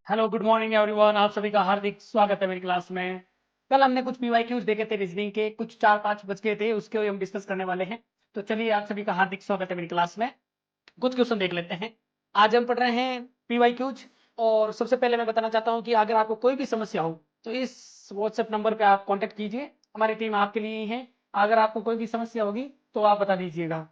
Hello good morning everyone. आप सभी का हार्दिक स्वागत है मेरी क्लास में। कल हमने कुछ पीवाईक्यूज देखे थे रीजनिंग के, कुछ 4-5 बच गए थे, उसके हम डिस्कस करने वाले हैं। तो चलिए आप सभी का हार्दिक स्वागत है मेरी क्लास में। कुछ क्वेश्चन देख लेते हैं। आज हम पढ़ रहे हैं पीवाईक्यूज। और सबसे पहले मैं बताना चाहता हूँ कि अगर आपको कोई भी समस्या हो तो इस व्हाट्सएप नंबर पे आप कॉन्टेक्ट कीजिए। हमारी टीम आपके लिए ही है। अगर आपको कोई भी समस्या होगी तो आप बता दीजिएगा।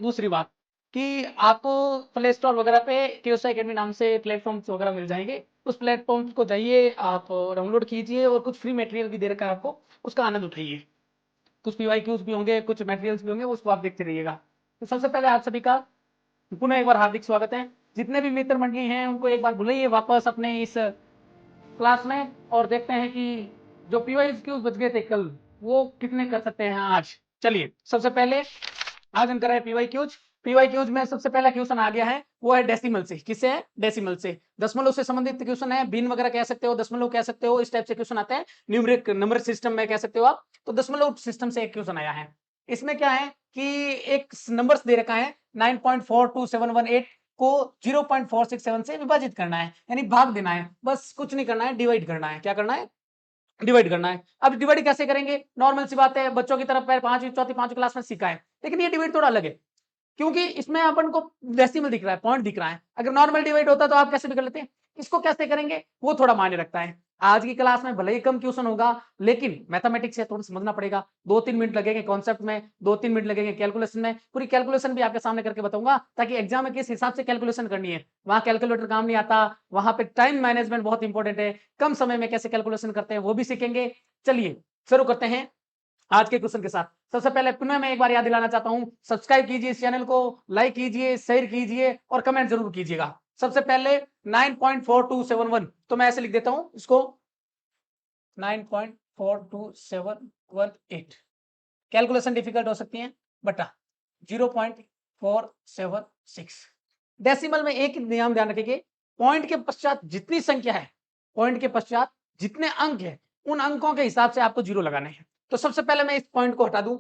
दूसरी बात कि आपको प्ले स्टोर वगैरह पे टीओसा एकेडमी नाम से प्लेटफॉर्म्स वगैरह मिल जाएंगे। उस प्लेटफॉर्म को जाइए, आप डाउनलोड कीजिए और कुछ फ्री मटेरियल भी दे रखा है आपको, उसका आनंद उठाइए। कुछ पीवाईक्यूज भी होंगे, कुछ मटेरियल्स भी होंगे, उसको आप देखते रहिएगा। तो सबसे पहले आप सभी का पुनः एक बार हार्दिक स्वागत है। जितने भी मित्र मंडली हैं उनको एक बार बुलाइए वापस अपने इस क्लास में, और देखते हैं कि जो पीवाईक्यूज बच गए थे कल वो कितने कर सकते हैं आज। चलिए सबसे पहले आज हम कर रहे हैं पीवाईक्यूज। पीवाईक्यूज में सबसे पहला क्वेश्चन आ गया है, वो है डेसिमल से। किससे है? डेसिमल से। दशमलव से संबंधित क्वेश्चन है। भिन्न वगैरह कह सकते हो, दशमलव कह सकते हो, इस टाइप से क्वेश्चन आते हैं। न्यूमेरिक नंबर सिस्टम में कह सकते हो आप। तो दशमलव सिस्टम से एक क्वेश्चन आया है। इसमें क्या है कि एक नंबर्स दे रखा है 9.42718 को 0.467 से विभाजित करना है, यानी भाग देना है। बस कुछ नहीं करना है, डिवाइड करना है। क्या करना है? डिवाइड करना है। अब डिवाइड कैसे करेंगे? नॉर्मल सी बात है, बच्चों की तरफ पांचवी चौथी पांचवी क्लास में सीखा है। लेकिन ये डिवाइड थोड़ा अलग है, क्योंकि इसमें अपन को डेसिमल दिख रहा है, पॉइंट दिख रहा है। अगर नॉर्मल डिवाइड होता तो आप कैसे भी कर लेते हैं। इसको कैसे करेंगे वो थोड़ा मायने रखता है। आज की क्लास में भले ही कम क्वेश्चन होगा, लेकिन मैथमेटिक्स है, थोड़ा समझना पड़ेगा। 2-3 मिनट लगेंगे कॉन्सेप्ट में, 2-3 मिनट लगेंगे कैलकुलेशन में। पूरी कैलकुलेशन भी आपके सामने करके बताऊंगा, ताकि एग्जाम में किस हिसाब से कैलकुलेशन करनी है। वहां कैलकुलेटर काम नहीं आता, वहां पे टाइम मैनेजमेंट बहुत इंपॉर्टेंट है। कम समय में कैसे कैलकुलेशन करते हैं वो भी सीखेंगे। चलिए शुरू करते हैं आज के क्वेश्चन के साथ। सबसे पहले पुनः मैं एक बार याद दिलाना चाहता हूं, सब्सक्राइब कीजिए इस चैनल को, लाइक कीजिए, शेयर कीजिए और कमेंट जरूर कीजिएगा। सबसे पहले 9.4271, तो मैं ऐसे लिख देता हूं इसको, 9.42718। कैलकुलेशन डिफिकल्ट हो सकती है, बटा 0.476। डेसिमल में एक नियम ध्यान रखेंगे, पॉइंट के पश्चात जितनी संख्या है, पॉइंट के पश्चात जितने अंक है, उन अंकों के हिसाब से आपको जीरो लगाने हैं। तो सबसे पहले मैं इस पॉइंट को हटा दूं,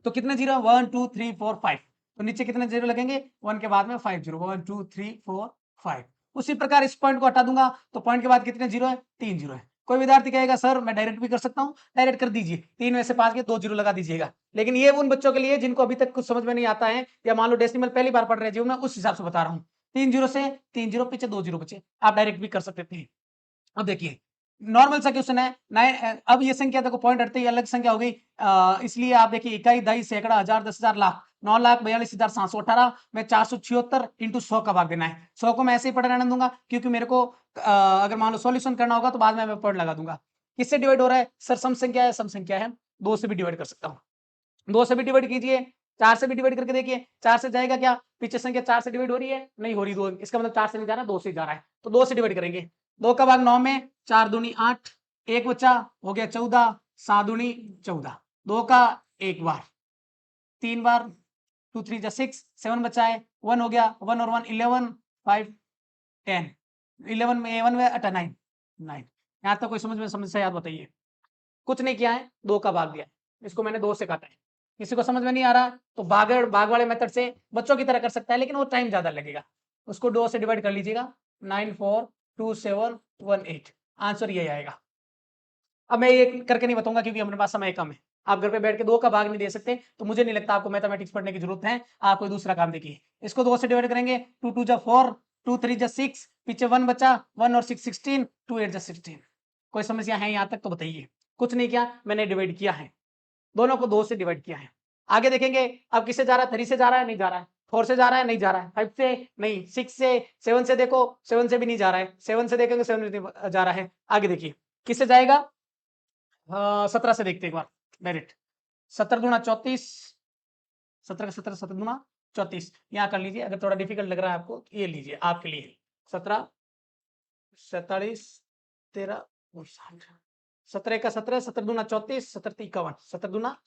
तो कितने जीरो? 1 2 3 4 5। तो नीचे कितने जीरो लगेंगे? 1 के बाद में 5 जीरो, 1 2 3 4 5। उसी प्रकार इस पॉइंट को हटा दूंगा, तो पॉइंट के बाद कितने जीरो है? 3 जीरो है। कोई विद्यार्थी कहेगा सर मैं डायरेक्ट भी कर सकता हूं, डायरेक्ट कर दीजिए। 3 में से 5 के 2 जीरो लगा दीजिएगा। लेकिन ये उन बच्चों के लिए जिनको अभी तक कुछ समझ में नहीं आता है, या मान लो डेसिमल पहली बार पढ़ रहे हैं जीवन में, उस हिसाब से बता रहा हूँ। 3 जीरो से 3 जीरो पीछे 2 जीरो बचे, आप डायरेक्ट भी कर सकते थे। अब देखिए नॉर्मल सा क्वेश्चन है। अब ये संख्या देखो पॉइंट हटते ही अलग संख्या हो गई, इसलिए आप देखिए इकाई, दही, सैकड़ा, हजार, 10,000, लाख, 9,42,718 में 476 इंटू 100 का भाग देना है। 100 को मैं ऐसे ही पढ़ रहने दूंगा, क्योंकि मेरे को अगर मान लो सॉल्यूशन करना होगा तो बाद में मैं पॉइंट लगा दूंगा। किससे डिवाइड हो रहा है? सर सम संख्या है, सम संख्या है, 2 से भी डिवाइड कर सकता हूँ। 2 से भी डिवाइड कीजिए, 4 से भी डिवाइड करके देखिए। 4 से जाएगा क्या? पीछे संख्या 4 से डिवाइड हो रही है? नहीं हो रही। 2, इसका मतलब 4 से नहीं जा रहा, 2 से जा रहा है। तो 2 से डिवाइड करेंगे। 2 का भाग 9 में, 4 दूनी 8, एक बचा, हो गया 14, 7 दूनी 14। 2 का एक बार, 3 बार, 2 3 जा 6, 7 बचा है, 1 हो गया, 1 और 1 11, 5 10, 11 में 1 में 9 9। यहाँ तक कोई समझ में समस्या याद बताइए। कुछ नहीं किया है, 2 का भाग दिया है, इसको मैंने 2 से काटा है। किसी को समझ में नहीं आ रहा तो भाग वाले मेथड से बच्चों की तरह कर सकता है, लेकिन वो टाइम ज्यादा लगेगा। उसको 2 से डिवाइड कर लीजिएगा, 94278, आंसर यही आएगा। अब मैं ये करके नहीं बताऊंगा, क्योंकि हमारे पास समय कम है। आप घर पे बैठ के 2 का भाग नहीं दे सकते, तो मुझे नहीं लगता आपको मैथमेटिक्स पढ़ने की जरूरत है। आप कोई दूसरा काम देखिए। इसको 2 से डिवाइड करेंगे, 2 2 जा 4, 2 3 जा 6, पीछे 1 बचा, 1 और 6 16, 2 8 जा 16। कोई समस्या है यहाँ तक तो बताइए। कुछ नहीं किया, मैंने डिवाइड किया है, दोनों को 2 से डिवाइड किया है। आगे देखेंगे अब किससे जा रहा है? 3 से जा रहा है? नहीं जा रहा है। 4 से जा रहा है? नहीं जा रहा है। 5 से नहीं, 6 से, 7 से देखो, 7 से भी नहीं जा रहा है। 7 से देखेंगे, 7 से नहीं जा रहा है। आगे देखिए किससे जाएगा? 17 से देखते एक बार डायरेक्ट। 17 दूना 34, 17 का 17, 17 दूना 34। यहाँ कर लीजिए, अगर थोड़ा डिफिकल्ट लग रहा है आपको ये लीजिए आपके लिए। 17 47 13 59, 17 का 17, 17 दूना 34, 17 51, 17 दूना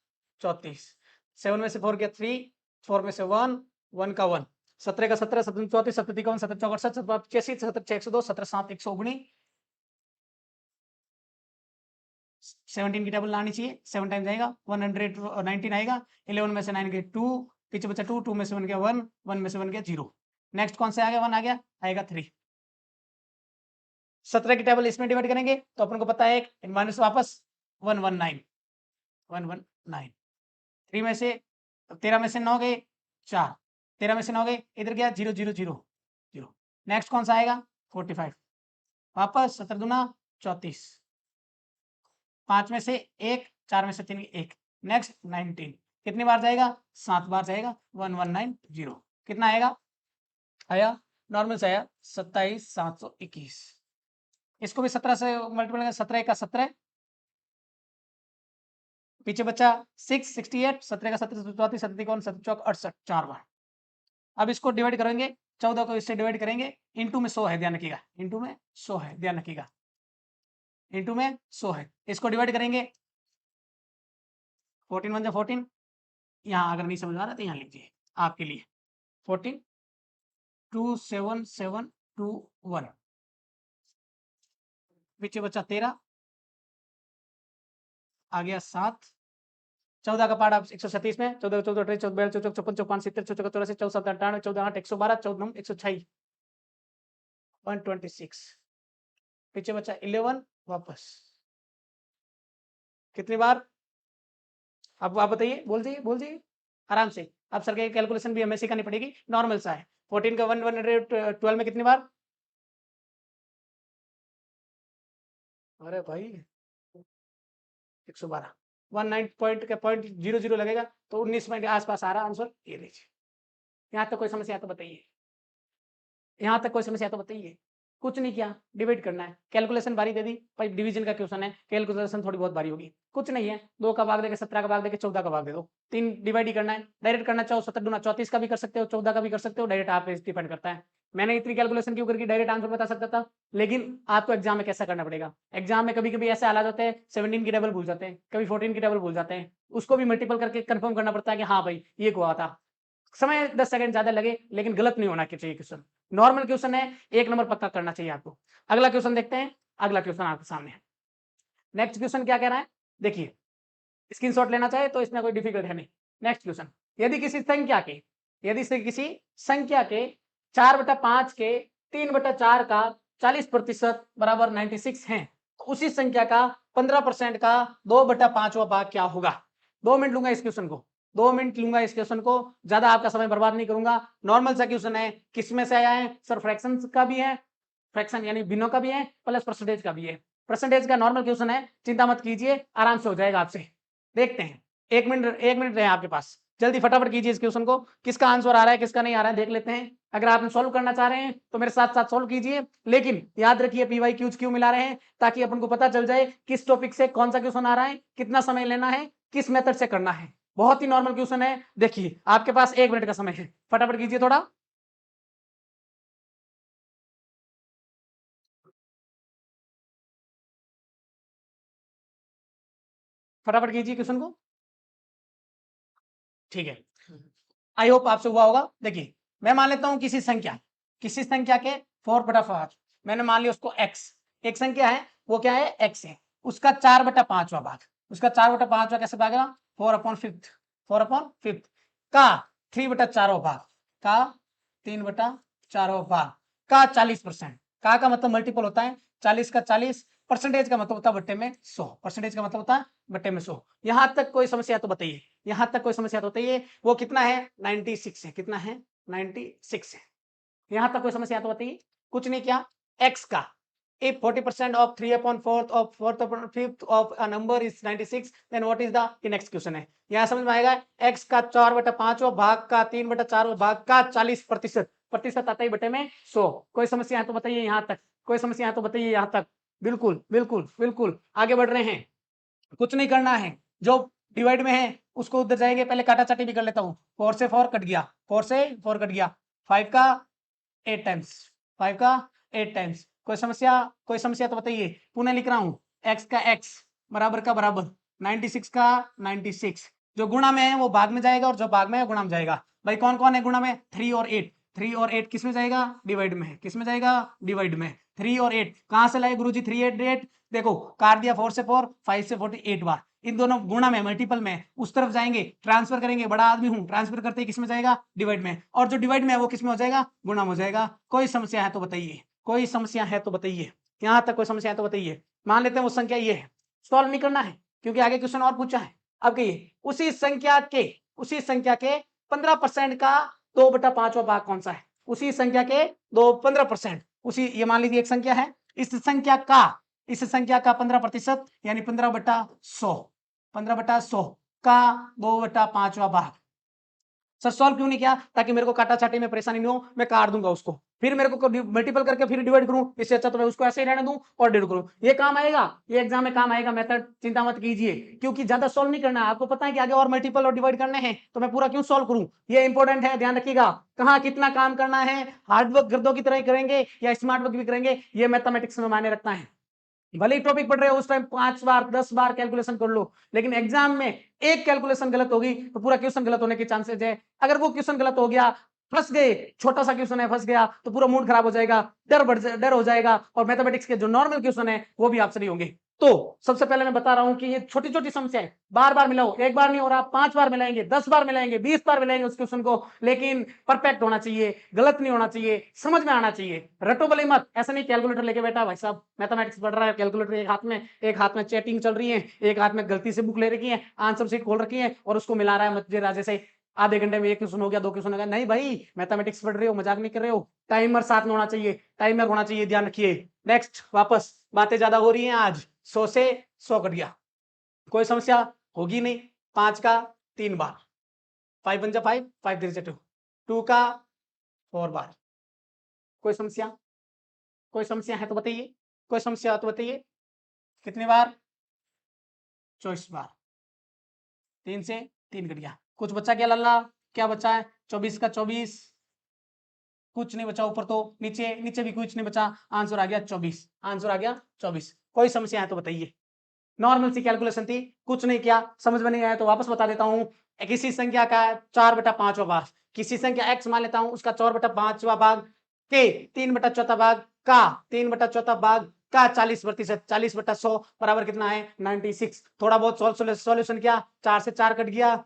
34। 7 में से 4 गया 3, 4 में से 1, 1 का 1, 17 का 17, 17 34, 17 51, 17 64, 17 85, 17 6 102, 17 7 119। 17 की टेबल लानी चाहिए, 7 टाइम जाएगा, 119 आएगा। 11 में से 9 गए 2, पीछे बचा 2, 2 में से 1 गया 1, 1 में से 1 गया 0। नेक्स्ट कौन से आ गया? 1 आ गया, आएगा 3। 17 की टेबल इसमें डिवाइड करेंगे तो अपन को पता है माइनस वापस 119 3 में से 13 में से 9 गए 4, 13 में से 9 गए, इधर गया 0 0 0 0। नेक्स्ट कौन सा आएगा 45, वापस 17 दूना 34, 5 में से 1, 4 में से 3 1, नेक्स्ट 19 कितनी बार जाएगा 7 बार जाएगा 1190। कितना आएगा आया नॉर्मल से आया 27,721। इसको भी 17 से मल्टीप्लाई 17 का 17, पीछे बच्चा 6 68, 17 का 17 34 37 कौन 7 68 4 बार। अब इसको डिवाइड करेंगे 14 को इससे डिवाइड करेंगे, इंटू में 100 है ध्यान रखिएगा, इंटू में 100 है ध्यान रखिएगा, इंटू में 100 है। इसको डिवाइड करेंगे 14 1 14, यहाँ अगर नहीं समझ आ रहा तो यहाँ लीजिए आपके लिए 14 27721, पीछे बच्चा 13, आ गया 7, 14 का पार्ट आप 137 में 14 14 28 14 42 54 55 70 74 84 74 98 14 8 112 14 126 126, पीछे बच्चा 11 वापस कितनी बार अब आप बताइए, बोल दीजिए आराम से। अब सर के कैलकुलेशन भी हमें सिखानी पड़ेगी, नॉर्मल सा है। 14 का 112 में कितनी बार, अरे भाई 112, 19 पॉइंट का 0.00 लगेगा तो 19 मिनट के आसपास आ रहा आंसर, ये लीजिए। यहाँ तक कोई समस्या तो बताइए, यहाँ तक कोई समस्या तो बताइए। कुछ नहीं किया, डिवाइड करना है, कैलकुलेशन बारी दे दी भाई, डिवीजन का क्वेश्चन है, कैलकुलेशन थोड़ी बहुत बारी होगी, कुछ नहीं है। 2 का भाग देके 17 का भाग देके 14 का भाग दे दो, 3 डिवाइड ही करना है, डायरेक्ट करना चाहो 17 दूना 34 का भी कर सकते हो, 14 का भी कर सकते हो, डायरेक्ट आप पे डिपेंड करता है। मैंने इतनी कैलकुलेशन क्यों करके डायरेक्ट आंसर बता सकता था, लेकिन आपको एग्जाम में कैसा करना पड़ेगा। एग्जाम में कभी कभी ऐसे हालात होते हैं 17 की टेबल भूल जाते हैं, कभी 14 की टेबल भूल जाते हैं, उसको भी मल्टीपल करके कंफर्म करना पड़ता है कि हाँ भाई ये हुआ था। समय 10 सेकंड ज्यादा लगे लेकिन गलत नहीं होना चाहिए क्वेश्चन, नॉर्मल क्वेश्चन है, 1 नंबर पक्का करना चाहिए आपको। अगला क्वेश्चन देखते हैं, अगला क्वेश्चन आपके सामने है। नेक्स्ट क्वेश्चन क्या कह रहा है देखिए, स्क्रीनशॉट लेना चाहे तो इसमें कोई डिफिकल्ट है नहीं। नेक्स्ट क्वेश्चन, यदि किसी संख्या के 4/5 के 3/4 का 40% बराबर 96 है, तो उसी संख्या का 15% का 2/5वां भाग क्या होगा। 2 मिनट लूंगा इस क्वेश्चन को, 2 मिनट लूंगा इस क्वेश्चन को, ज्यादा आपका समय बर्बाद नहीं करूंगा। नॉर्मल सा क्वेश्चन है, किसमें से आया है सर, फ्रैक्शन का भी है, फ्रैक्शन यानी भिन्नों का भी है, प्लस परसेंटेज का भी है। परसेंटेज का नॉर्मल क्वेश्चन है, चिंता मत कीजिए, आराम से हो जाएगा आपसे। देखते हैं, 1 मिनट रहे आपके पास, जल्दी फटाफट कीजिए इस क्वेश्चन को, किसका आंसर आ रहा है किसका नहीं आ रहा है देख लेते हैं। अगर आप सॉल्व करना चाह रहे हैं तो मेरे साथ साथ सॉल्व कीजिए, लेकिन याद रखिए पीवाई क्यूज क्यों मिला रहे हैं, ताकि अपन को पता चल जाए किस टॉपिक से कौन सा क्वेश्चन आ रहा है, कितना समय लेना है, किस मेथड से करना है। बहुत ही नॉर्मल क्वेश्चन है, देखिए आपके पास 1 मिनट का समय है, फटाफट कीजिए थोड़ा, फटाफट कीजिए क्वेश्चन को, ठीक है। आई होप आपसे हुआ होगा। देखिए मैं मान लेता हूं किसी संख्या के 4/5, मैंने मान लिया उसको x, एक संख्या है वो क्या है x है, उसका 4/5वां भाग, उसका 4/5वां कैसे भागेगा 4/5 का 3/4 भाग का 3/4 भाग का 40%, का मतलब मल्टीपल होता है 40 का 40, परसेंटेज का मतलब होता है बट्टे में 100, परसेंटेज का मतलब होता है बट्टे में 100। यहां तक कोई समस्या तो बताइए, यहां तक कोई समस्या तो बताइए। वो कितना है 96 है, कितना है 96 है, यहां तक कोई समस्या तो बताइए। कुछ नहीं किया, x का if 40% of 3/4 of 4/5 of a number is 96 then what is the next question है। यहां समझ में आएगा, x का 4/5 भाग का 3/4 भाग का 40%, प्रतिशत आता है बटे में 100। कोई समस्या है तो बताइए, यहां तक कोई समस्या है तो बताइए, यहां तक बिल्कुल बिल्कुल बिल्कुल आगे बढ़ रहे हैं। कुछ नहीं करना है, जो डिवाइड में है उसको उधर जाएंगे, पहले काटा चाटी भी कर लेता हूँ। 4 से 4 कट गया, 4 से 4 कट गया, 5 का 8 टाइम्स, 5 का 8 टाइम्स। कोई समस्या तो बताइए। पुनः लिख रहा हूँ, x का x बराबर का बराबर 96 का 96, जो गुणा में है वो भाग में जाएगा और जो भाग में है गुणा में जाएगा। भाई कौन कौन है गुणा में, 3 और 8, 3 और 8 किस में जाएगा डिवाइड में, किस में जाएगा डिवाइड में। 3 और 8 कहां से लाए गुरुजी, 3 8 8, देखो काट दिया 4 से 4, 5 से 48 बार, इन दोनों गुणा में मल्टीपल में उस तरफ जाएंगे, ट्रांसफर करेंगे, बड़ा आदमी हूं, ट्रांसफर करते ही किस में जाएगा डिवाइड में, और जो डिवाइड में है वो किस में हो जाएगा गुणा में हो जाएगा। कोई समस्या है तो बताइए, कोई समस्या है तो बताइए। यहां तक कोई समस्या है तो बताइए। मान लेते हैं वो संख्या ये है, सॉल्व नहीं करना है क्योंकि आगे क्वेश्चन और पूछा है। अब कहिए उसी संख्या के 15% का 2/5वां भाग कौन सा है? उसी संख्या के 15%, उसी ये मान लीजिए एक संख्या है, इस संख्या का 15% यानी 15/100, 15/100 का 2/5वां भाग। सर सॉल्व क्यों नहीं किया? ताकि मेरे को काटा छाटे में परेशानी नहीं हो, मैं काट दूंगा उसको, फिर मेरे को मल्टीपल करके फिर डिवाइड करूं, इससे अच्छा तो मैं उसको ऐसे ही रहने दूं और डिवाइड करूं। ये काम आएगा, ये एग्जाम में काम आएगा मेथड, चिंता मत कीजिए, क्योंकि ज्यादा सॉल्व नहीं करना है। आपको पता है कि आगे और मल्टीपल और डिवाइड करने हैं, तो मैं पूरा क्यों सॉल्व करूं? ये इंपॉर्टेंट है, ध्यान रखिएगा। कहाँ कितना काम करना है, हार्डवर्क गर्दों की तरह करेंगे या स्मार्ट वर्क भी करेंगे, ये मैथमेटिक्स में मायने रखता है। भले ही टॉपिक पढ़ रहे हो उस टाइम 5 बार 10 बार कैलकुलेशन कर लो, लेकिन एग्जाम में एक कैलकुलेशन गलत होगी तो पूरा क्वेश्चन गलत होने के चांसेस है। अगर वो क्वेश्चन गलत हो गया, फंस गए, छोटा सा क्वेश्चन है, फंस गया तो पूरा मूड खराब हो जाएगा, डर हो जाएगा, और मैथमेटिक्स के जो नॉर्मल क्वेश्चन है वो भी आपसे नहीं होंगे। तो सबसे पहले मैं बता रहा हूं कि ये छोटी छोटी समस्याएं बार बार मिलाओ, एक बार नहीं हो रहा, 5 बार मिलाएंगे, 10 बार मिलाएंगे, 20 बार मिलाएंगे उस क्वेश्चन को, लेकिन परफेक्ट होना चाहिए, गलत नहीं होना चाहिए, समझ में आना चाहिए। रटो भले मत, ऐसा नहीं कैलकुलेटर लेके बैठा भाई साहब मैथमेटिक्स पढ़ रहा है, कैलकुलेटर एक हाथ में चैटिंग चल रही है, एक हाथ में गलती से बुक ले रखी है, आंसर शीट खोल रखी है और उसको मिला रहा है मजे राजे से। आधे घंटे में एक क्वेश्चन हो गया, 2 क्वेश्चन हो गया, नहीं भाई मैथमेटिक्स पढ़ रहे हो, मजाक नहीं कर रहे हो। टाइमर साथ में होना चाहिए, टाइमर होना चाहिए, ध्यान रखिए। नेक्स्ट, वापस बातें ज्यादा हो रही हैं आज, 100 से 100 कट गया, कोई समस्या होगी नहीं। 5 का 3 बार, 5 1 जा 5, 5 3 जा 2, 2 का 4 बार, कोई समस्या? कोई समस्या है तो बताइए, कोई समस्या है तो बताइए। कितनी बार? 24 बार, 3 से 3 कट गया, कुछ बचा क्या लल्ला? क्या बचा है? 24 का 24, कुछ नहीं बचा, ऊपर तो नीचे, नीचे भी कुछ नहीं बचा, आंसर आ गया 24, आंसर आ गया 24। कोई समस्या है तो बताइए। नॉर्मल सी कैलकुलेशन थी, कुछ नहीं किया, समझ में नहीं आया तो वापस बता देता हूं। किसी संख्या का 4/5वां भाग, किसी संख्या x मान लेता हूं, उसका 4/5वां भाग के 3/4 भाग का 3/4 भाग का 40%, 40/100 बराबर कितना है? 96। थोड़ा बहुत सॉल्यूशन किया, 4 से 4 कट गया,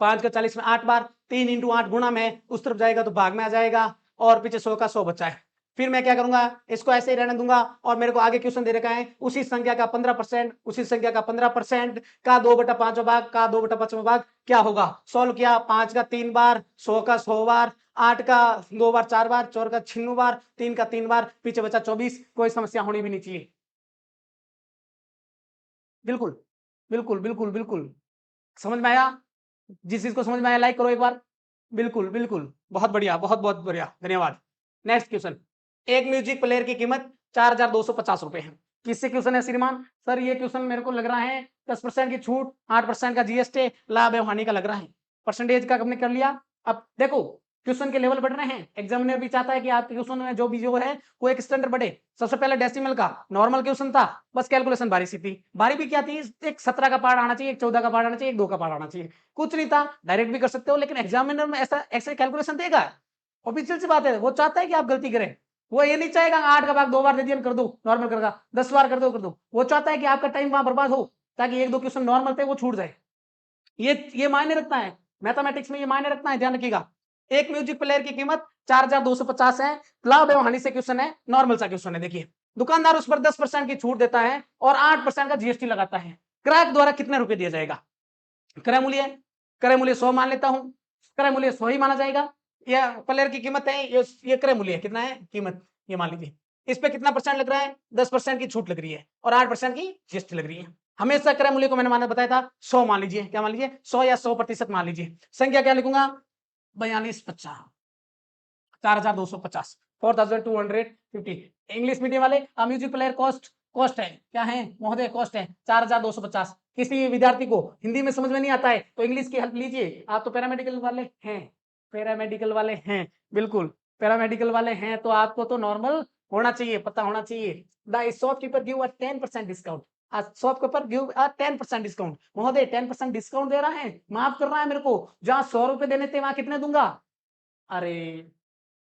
5 का 40 में 8 बार, 3 × 8 गुणा में उस तरफ जाएगा तो भाग में आ जाएगा, और पीछे 100 का 100 बचा है। फिर मैं क्या करूंगा, इसको ऐसे ही रहने दूंगा, और मेरे को आगे क्वेश्चन दे रखा है उसी संख्या का 15%, उसी संख्या का 15% का 2/5वां भाग का 2/5वां भाग क्या होगा? सॉल्व किया, 5 का 3 बार, 100 का 100 बार, 8 का 2 बार 4 बार, 4 का 96 बार, 3 का 3 बार, पीछे बचा 24। कोई समस्या होनी भी नहीं चाहिए। बिल्कुल बिल्कुल बिल्कुल बिल्कुल, समझ में आया? जिस चीज को समझ में आया लाइक करो एक बार। बिल्कुल बिल्कुल, बहुत बढ़िया, बहुत बहुत बढ़िया, धन्यवाद। नेक्स्ट क्वेश्चन, एक म्यूजिक प्लेयर की कीमत 4,250 रुपए है। किससे क्वेश्चन है श्रीमान? सर ये क्वेश्चन मेरे को लग रहा है 10% की छूट, 8% का जीएसटी, लाभ एवं हानि का लग रहा है। परसेंटेज का हमने कर लिया। अब देखो क्वेश्चन के लेवल बढ़ रहे हैं, एग्जामिनर भी चाहता है कि आप क्वेश्चन में जो भी जो है वो एक स्टैंडर्ड बढ़े। सबसे पहले डेसिमल का नॉर्मल क्वेश्चन था, बस कैलकुलेशन बारी सी थी। बारी भी क्या थी? एक 17 का पार्ट आना चाहिए, एक 14 का पार्ट आना चाहिए, एक 2 का पार्ट आना चाहिए, कुछ नहीं था। डायरेक्ट भी कर सकते हो, लेकिन एग्जामिनर में ऐसा ऐसे कैलकुलेशन देगा, ऑफिशियल सी बात है, वो चाहता है कि आप गलती करें। वो ये नहीं चाहेगा 8 का भाग 2 बार दे दिया कर दो, नॉर्मल करेगा, 10 बार कर दो। वो चाहता है कि आपका टाइम वहां बर्बाद हो, ताकि 1 2 क्वेश्चन नॉर्मल थे वो छूट जाए। ये मायने रखता है, मैथमेटिक्स में ये मायने रखता है, ध्यान रखिएगा। एक म्यूजिक प्लेयर की कीमत 4,250 है, लाभ एवं हानि से क्वेश्चन है, नॉर्मल सा क्वेश्चन है। देखिए दुकानदार उस पर 10% की छूट देता है और 8% का जीएसटी लगाता है, ग्राहक द्वारा कितने रुपए दिया जाएगा? क्रय मूल्य, क्रय मूल्य 100 मान लेता हूं, क्रय मूल्य 100 ही माना जाएगा। यह प्लेयर की कीमत है, ये क्रय मूल्य कितना है, कीमत, ये मान लीजिए। इस पे कितना परसेंट लग रहा है? 10% की छूट लग रही है और 8% की जीएसटी लग रही है। हमेशा क्रय मूल्य को मैंने माना बताया था 100 मान लीजिए, क्या मान लीजिए? 100 या 100% मान लीजिए। संख्या क्या लिखूंगा? 4250, 4,250, 4,250। इंग्लिश मीडियम वाले म्यूजिक प्लेयर कॉस्ट है, क्या है महोदय? कॉस्ट है 4,250। किसी विद्यार्थी को हिंदी में समझ में नहीं आता है तो इंग्लिश की हेल्प लीजिए। आप तो पैरामेडिकल वाले हैं, पैरामेडिकल वाले हैं, बिल्कुल पैरामेडिकल वाले हैं, तो आपको तो नॉर्मल होना चाहिए, पता होना चाहिए। The shopkeeper give a 10% discount, shopkeeper give a 10% discount. महोदय 10% डिस्काउंट दे रहा है, माफ कर रहा है मेरे को, जहां 100 रुपए देने थे वहां कितने दूंगा? अरे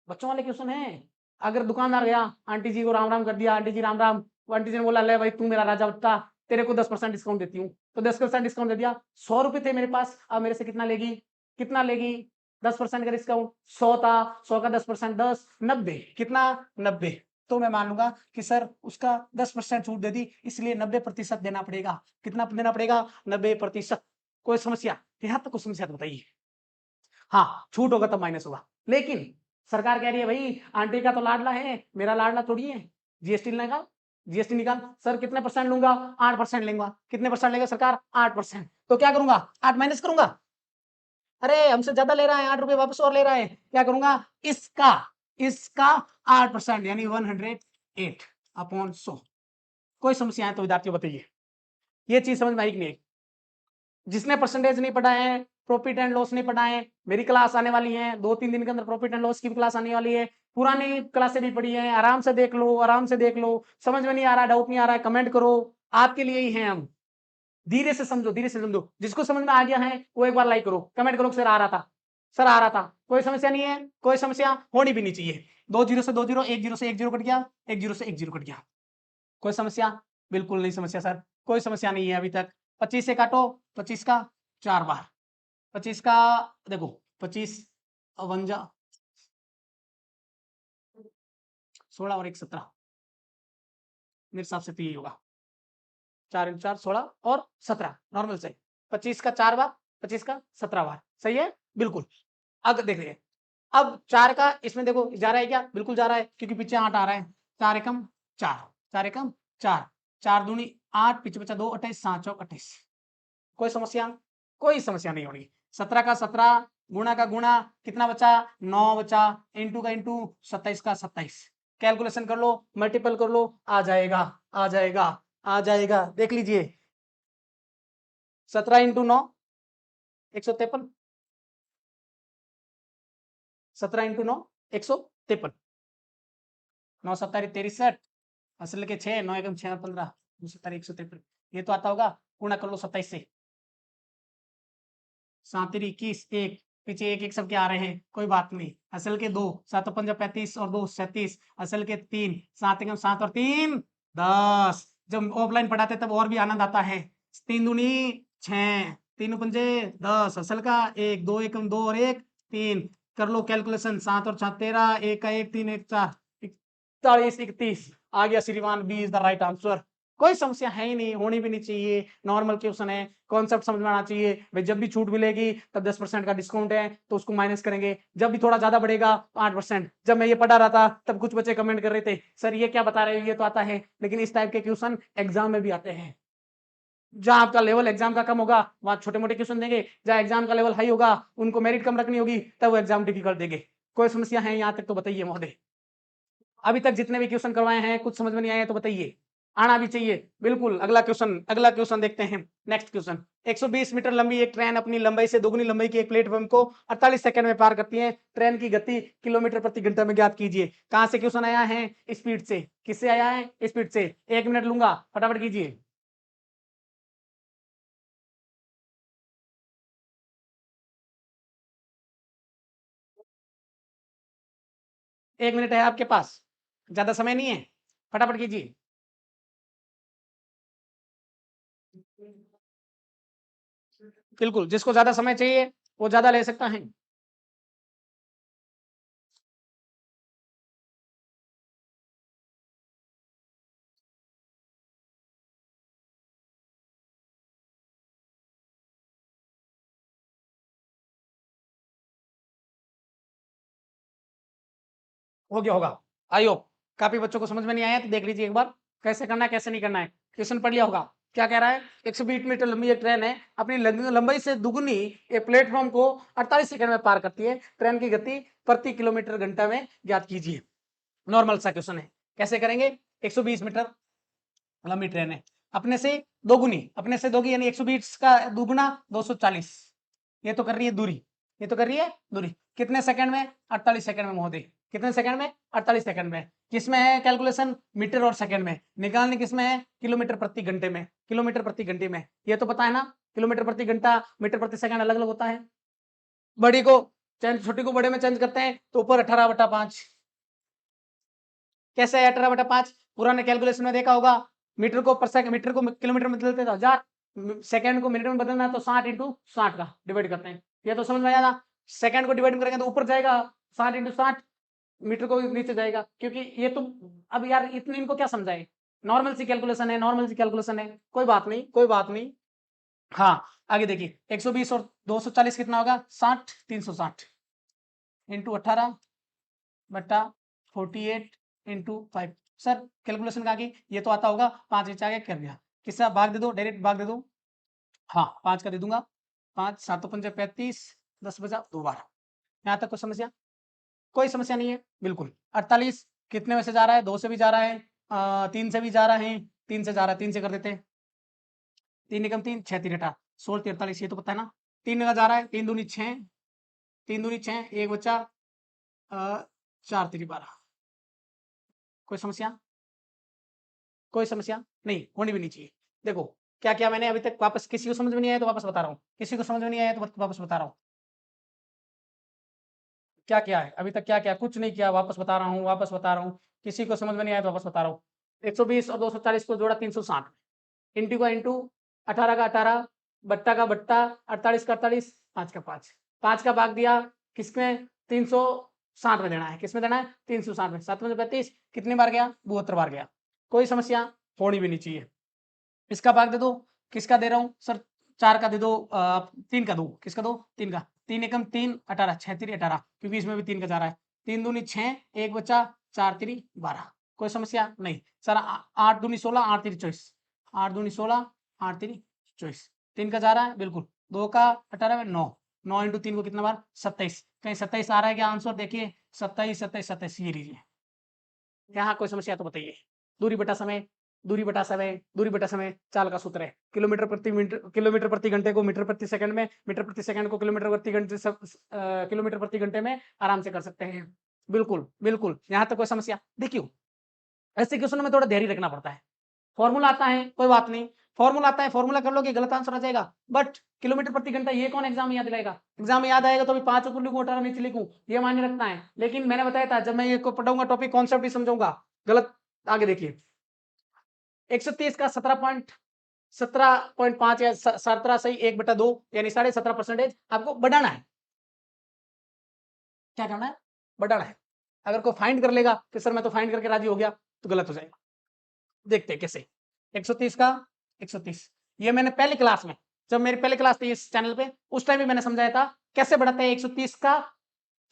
बच्चों वाले क्वेश्चन है। अगर दुकानदार गया, आंटी जी को राम राम कर दिया, आंटी जी राम राम, वो आंटी जी ने बोला ले भाई तू मेरा राजा बच्चा, तेरे को 10% डिस्काउंट देती हूँ, तो 10% डिस्काउंट दे दिया। 100 रुपए थे मेरे पास, अब मेरे से कितना लेगी? कितना लेगी? 10% का डिस्काउंट, 100 था, 100 का 10%, 10, 90, कितना? 90। तो मैं मान लूंगा कि सर उसका 10% छूट दे दी, इसलिए 90% देना पड़ेगा। कितना देना पड़ेगा? 90%। कोई समस्या? यहां तक कोई समस्या तो बताइए। हाँ, छूट होगा तब माइनस होगा, लेकिन सरकार कह रही है भाई आंटी का तो लाडला है, मेरा लाडला थोड़ी है, जीएसटी निकाल, जीएसटी निकाल। सर कितने परसेंट लूंगा? 8% लूंगा। कितने परसेंट लेगा सरकार? 8%। तो क्या करूंगा? 8 माइनस करूंगा। अरे हमसे ज्यादा ले रहा है, 8 रुपए वापस और ले रहा है, क्या करूंगा? इसका इसका 8% यानी 108/100। कोई समस्या है तो विद्यार्थियों बताइए, ये चीज समझ में आई कि नहीं? जिसने परसेंटेज नहीं पढ़ा है, प्रॉफिट एंड लॉस नहीं पढ़ा है, मेरी क्लास आने वाली है 2-3 दिन के अंदर, प्रॉफिट एंड लॉस की भी क्लास आने वाली है, पुरानी क्लासें भी पढ़ी है, आराम से देख लो, आराम से देख लो। समझ में नहीं आ रहा, डाउट नहीं आ रहा है, कमेंट करो, आपके लिए ही हैं हम। धीरे से समझो, धीरे से समझो। जिसको समझ में आ गया है वो एक बार लाइक करो, कमेंट करो सर आ रहा था, सर आ रहा था। कोई समस्या नहीं है, कोई समस्या होनी भी नहीं चाहिए। 2 जीरो से 2 जीरो, 1 जीरो से 1 जीरो कट गया, 1 जीरो से 1 जीरो कट गया। कोई समस्या? बिल्कुल नहीं समस्या सर, कोई समस्या नहीं है अभी तक। 25 से काटो, 25 का 4 बार, 25 का देखो, 25 वन जा 16 और 1 17, मेरे हिसाब से तो यही होगा। 4 × 4 16 और 17 नॉर्मल से 25 का 4 बार, 25 का 17 बार, सही है बिल्कुल। अब देख रहे अब 4 का इसमें देखो जा रहा है क्या? बिल्कुल जा रहा है, क्योंकि पीछे 8 आ रहा है। 4 एकम 4, 4 एकम 4, 4 दूनी 8, पीछे बचा 2, 28, 7 चौक 28। कोई समस्या? कोई समस्या नहीं होगी। 17 का 17, गुणा का गुणा, कितना बचा? 9 बचा, इंटू का इंटू, 27 का 27। कैलकुलेशन कर लो, मल्टीपल कर लो, आ जाएगा, आ जाएगा, आ जाएगा। देख लीजिए, 17 इंटू 9 153, 17 इंटू 9 153, 9 7 63, असल के 6, 9 एकम 6 और 15, 7 153। ये तो आता होगा, गुणा कर लो 27 से, 7 21, 1, पीछे 1 1 सबके आ रहे हैं, कोई बात नहीं। असल के 2, 7 5 35 और 2 37, असल के 3, 7 एकम 7 और 3 10। जब ऑफलाइन पढ़ाते तब और भी आनंद आता है। 3 दूनी 6, 3 पंजे 10, असल का 1, 2 एकम 2 और 1 3। कर लो कैलकुलेशन, 7 और 7 13, 1 का 1 3 1 4, 41 31 आ गया श्रीमान, B is the right answer. कोई समस्या है ही नहीं, होनी भी नहीं चाहिए, नॉर्मल क्वेश्चन है, कॉन्सेप्ट समझ में आना चाहिए भाई। जब भी छूट मिलेगी तब 10% का डिस्काउंट है तो उसको माइनस करेंगे, जब भी थोड़ा ज्यादा बढ़ेगा तो 8%। जब मैं ये पढ़ा रहा था तब कुछ बच्चे कमेंट कर रहे थे सर ये क्या बता रहे हो, ये तो आता है, लेकिन इस टाइप के क्वेश्चन एग्जाम में भी आते हैं। जहां आपका लेवल एग्जाम का कम होगा वहां छोटे मोटे क्वेश्चन देंगे, जहां एग्जाम का लेवल हाई होगा उनको मेरिट कम रखनी होगी तब वो एग्जाम डिफिकल्ट देंगे। कोई समस्या है यहाँ तक तो बताइए महोदय। अभी तक जितने भी क्वेश्चन करवाए हैं कुछ समझ में नहीं आया तो बताइए, आना भी चाहिए बिल्कुल। अगला क्वेश्चन देखते हैं। नेक्स्ट क्वेश्चन, 120 मीटर लंबी एक ट्रेन अपनी लंबाई से दोगुनी लंबाई की एक प्लेटफॉर्म को 48 सेकंड में पार करती है। ट्रेन की गति किलोमीटर प्रति घंटा में ज्ञात कीजिए। कहां से क्वेश्चन आया है? स्पीड से। किससे आया है? स्पीड से। 1 मिनट लूंगा, फटाफट कीजिए। एक मिनट है आपके पास, ज्यादा समय नहीं है, फटाफट कीजिए। बिल्कुल, जिसको ज्यादा समय चाहिए वो ज्यादा ले सकता है। हो गया होगा, आई होप। काफी बच्चों को समझ में नहीं आया तो देख लीजिए एक बार कैसे करना है कैसे नहीं करना है। क्वेश्चन पढ़ लिया होगा। क्या कह रहा है? 120 मीटर लंबी एक ट्रेन है, अपनी लंबाई से दुगुनी एक प्लेटफॉर्म को 48 सेकंड में पार करती है। ट्रेन की गति प्रति किलोमीटर घंटा में ज्ञात कीजिए। नॉर्मल सा क्वेश्चन है, कैसे करेंगे? 120 मीटर लंबी ट्रेन है, अपने से दोगी यानी 120 का दुगुना 240। ये तो कर रही है दूरी, ये तो कर रही है दूरी। कितने सेकंड में? 48 सेकंड में महोदय। कितने सेकंड में? 48 सेकंड में। किसमें है कैलकुलेशन? मीटर और सेकंड में। निकालने किसमें है? किलोमीटर प्रति घंटे में। किलोमीटर प्रति घंटे में, ये तो पता है ना, किलोमीटर प्रति घंटा मीटर प्रति सेकंड अलग अलग होता है। बड़ी को चेंज, छोटी को बड़े में चेंज करते हैं तो ऊपर 18/5। कैसे है 18/5? पुराने कैलकुलेशन में देखा होगा, मीटर को पर सेकंड, मीटर को किलोमीटर में बदलते थे 1000, सेकंड को मिनट में बदलना है तो 60 × 60 का डिवाइड करते हैं। ये तो समझ में आया ना। सेकंड को डिवाइड करेंगे तो ऊपर जाएगा 60 × 60, मीटर को नीचे जाएगा, क्योंकि ये तो अब यार इतने इनको क्या समझाए, नॉर्मल सी कैलकुलेशन है, नॉर्मल सी कैलकुलेशन है, कोई बात नहीं, कोई बात नहीं। हाँ आगे देखिए 120 और 240 कितना होगा 60, 360 इंटू 18 बट्टा 48 इंटू 5। सर कैलकुलेशन कहाँ की, ये तो आता होगा, 5 नीचे आगे कर दिया, किसका भाग दे दो, डायरेक्ट भाग दे दो। हाँ 5 का दे दूंगा, 5 7 पंजे 35, 10 बजा 2 बार। यहाँ तक कोई समस्या, कोई समस्या नहीं है बिल्कुल। 48 कितने में से जा रहा है, 2 से भी जा रहा है, 3 से भी जा रहा है, 3 से जा रहा है, 3 से कर देते हैं, 3 एकम 3, 6 3 18, 16 43, ये तो पता है ना। 3 का जा रहा है, 3 दूनी 6, 3 दूनी 6, एक बच्चा 4 3 12। कोई समस्या, कोई समस्या नहीं, होनी भी नहीं चाहिए। देखो क्या क्या मैंने अभी तक, वापस किसी को समझ में नहीं आया तो वापस बता रहा हूँ, किसी को समझ में नहीं आया तो वापस बता रहा हूँ। क्या क्या है अभी तक, क्या क्या, कुछ नहीं किया, वापस बता रहा हूँ, वापस बता रहा हूँ, किसी को समझ में नहीं आया तो वापस बता रहा हूँ। 120 और 240 को जोड़ा 360, इंटू का इंटू, 18 का 18, बट्टा का बट्टा, 48 का 48, 5 का 5, 5 का भाग दिया किसमें, 360 में देना है, किसमें देना है 360 में, 7 में 35 कितनी बार गया, 72 बार गया। कोई समस्या होनी भी नहीं चाहिए। इसका भाग दे दो, किसका दे रहा हूँ सर, 4 का दे दो, 3 का दो, किसका दो, 3 का, 3 एकम 3 18, 6 3 18, क्योंकि इसमें भी 3 का जा रहा है, 3 दूनी 6, एक बच्चा 4 3 12। कोई समस्या नहीं सर, 8 दूनी 16, 8 3 24, 8 दूनी 16, 8 3 24, 3 का जा रहा है बिल्कुल, 2 का 18 में 9, 9 इंटू 3 को कितना बार 27, कहीं 27 आ रहा है क्या आंसर, देखिए 27 27 27, ये लीजिए। यहाँ कोई समस्या तो बताइए। दूरी बटा समय, दूरी बटा समय, दूरी बटा समय चाल का सूत्र है, किलोमीटर प्रति मिनट, किलोमीटर प्रति घंटे को मीटर प्रति सेकंड में, मीटर प्रति सेकंड को किलोमीटर प्रति घंटे, किलोमीटर प्रति घंटे में आराम से कर सकते हैं। बिल्कुल बिल्कुल, यहाँ तक कोई समस्या, देखियो ऐसे क्वेश्चन में थोड़ा धैर्य रखना पड़ता है। फॉर्मूला आता है कोई बात नहीं, फॉर्मूला आता है, फॉर्मूला कर लोगे गलत आंसर आ जाएगा, बट किलोमीटर प्रति घंटा ये कौन एग्जाम में याद दिलाएगा, एग्जाम में याद आएगा तो भी 5 ऊपर लिखूं 18 नीचे लिखूं, ये मान्य रखना है। लेकिन मैंने बताया था जब मैं ये को पढ़ाऊंगा टॉपिक कॉन्सेप्ट भी समझाऊंगा, गलत। आगे देखिए 130 का 17.5 या 17 सही 1/2 यानी 17.5% आपको बढ़ाना है। क्या करना है, बढ़ाना है। अगर कोई फाइंड कर लेगा कि सर मैं तो फाइंड करके राजी हो गया, तो गलत हो जाएगा। देखते हैं कैसे। 130 का 130, ये मैंने पहली क्लास में, जब मेरी पहली क्लास थी इस चैनल पे, उस टाइम भी मैंने समझाया था कैसे बढ़ाते हैं 130 का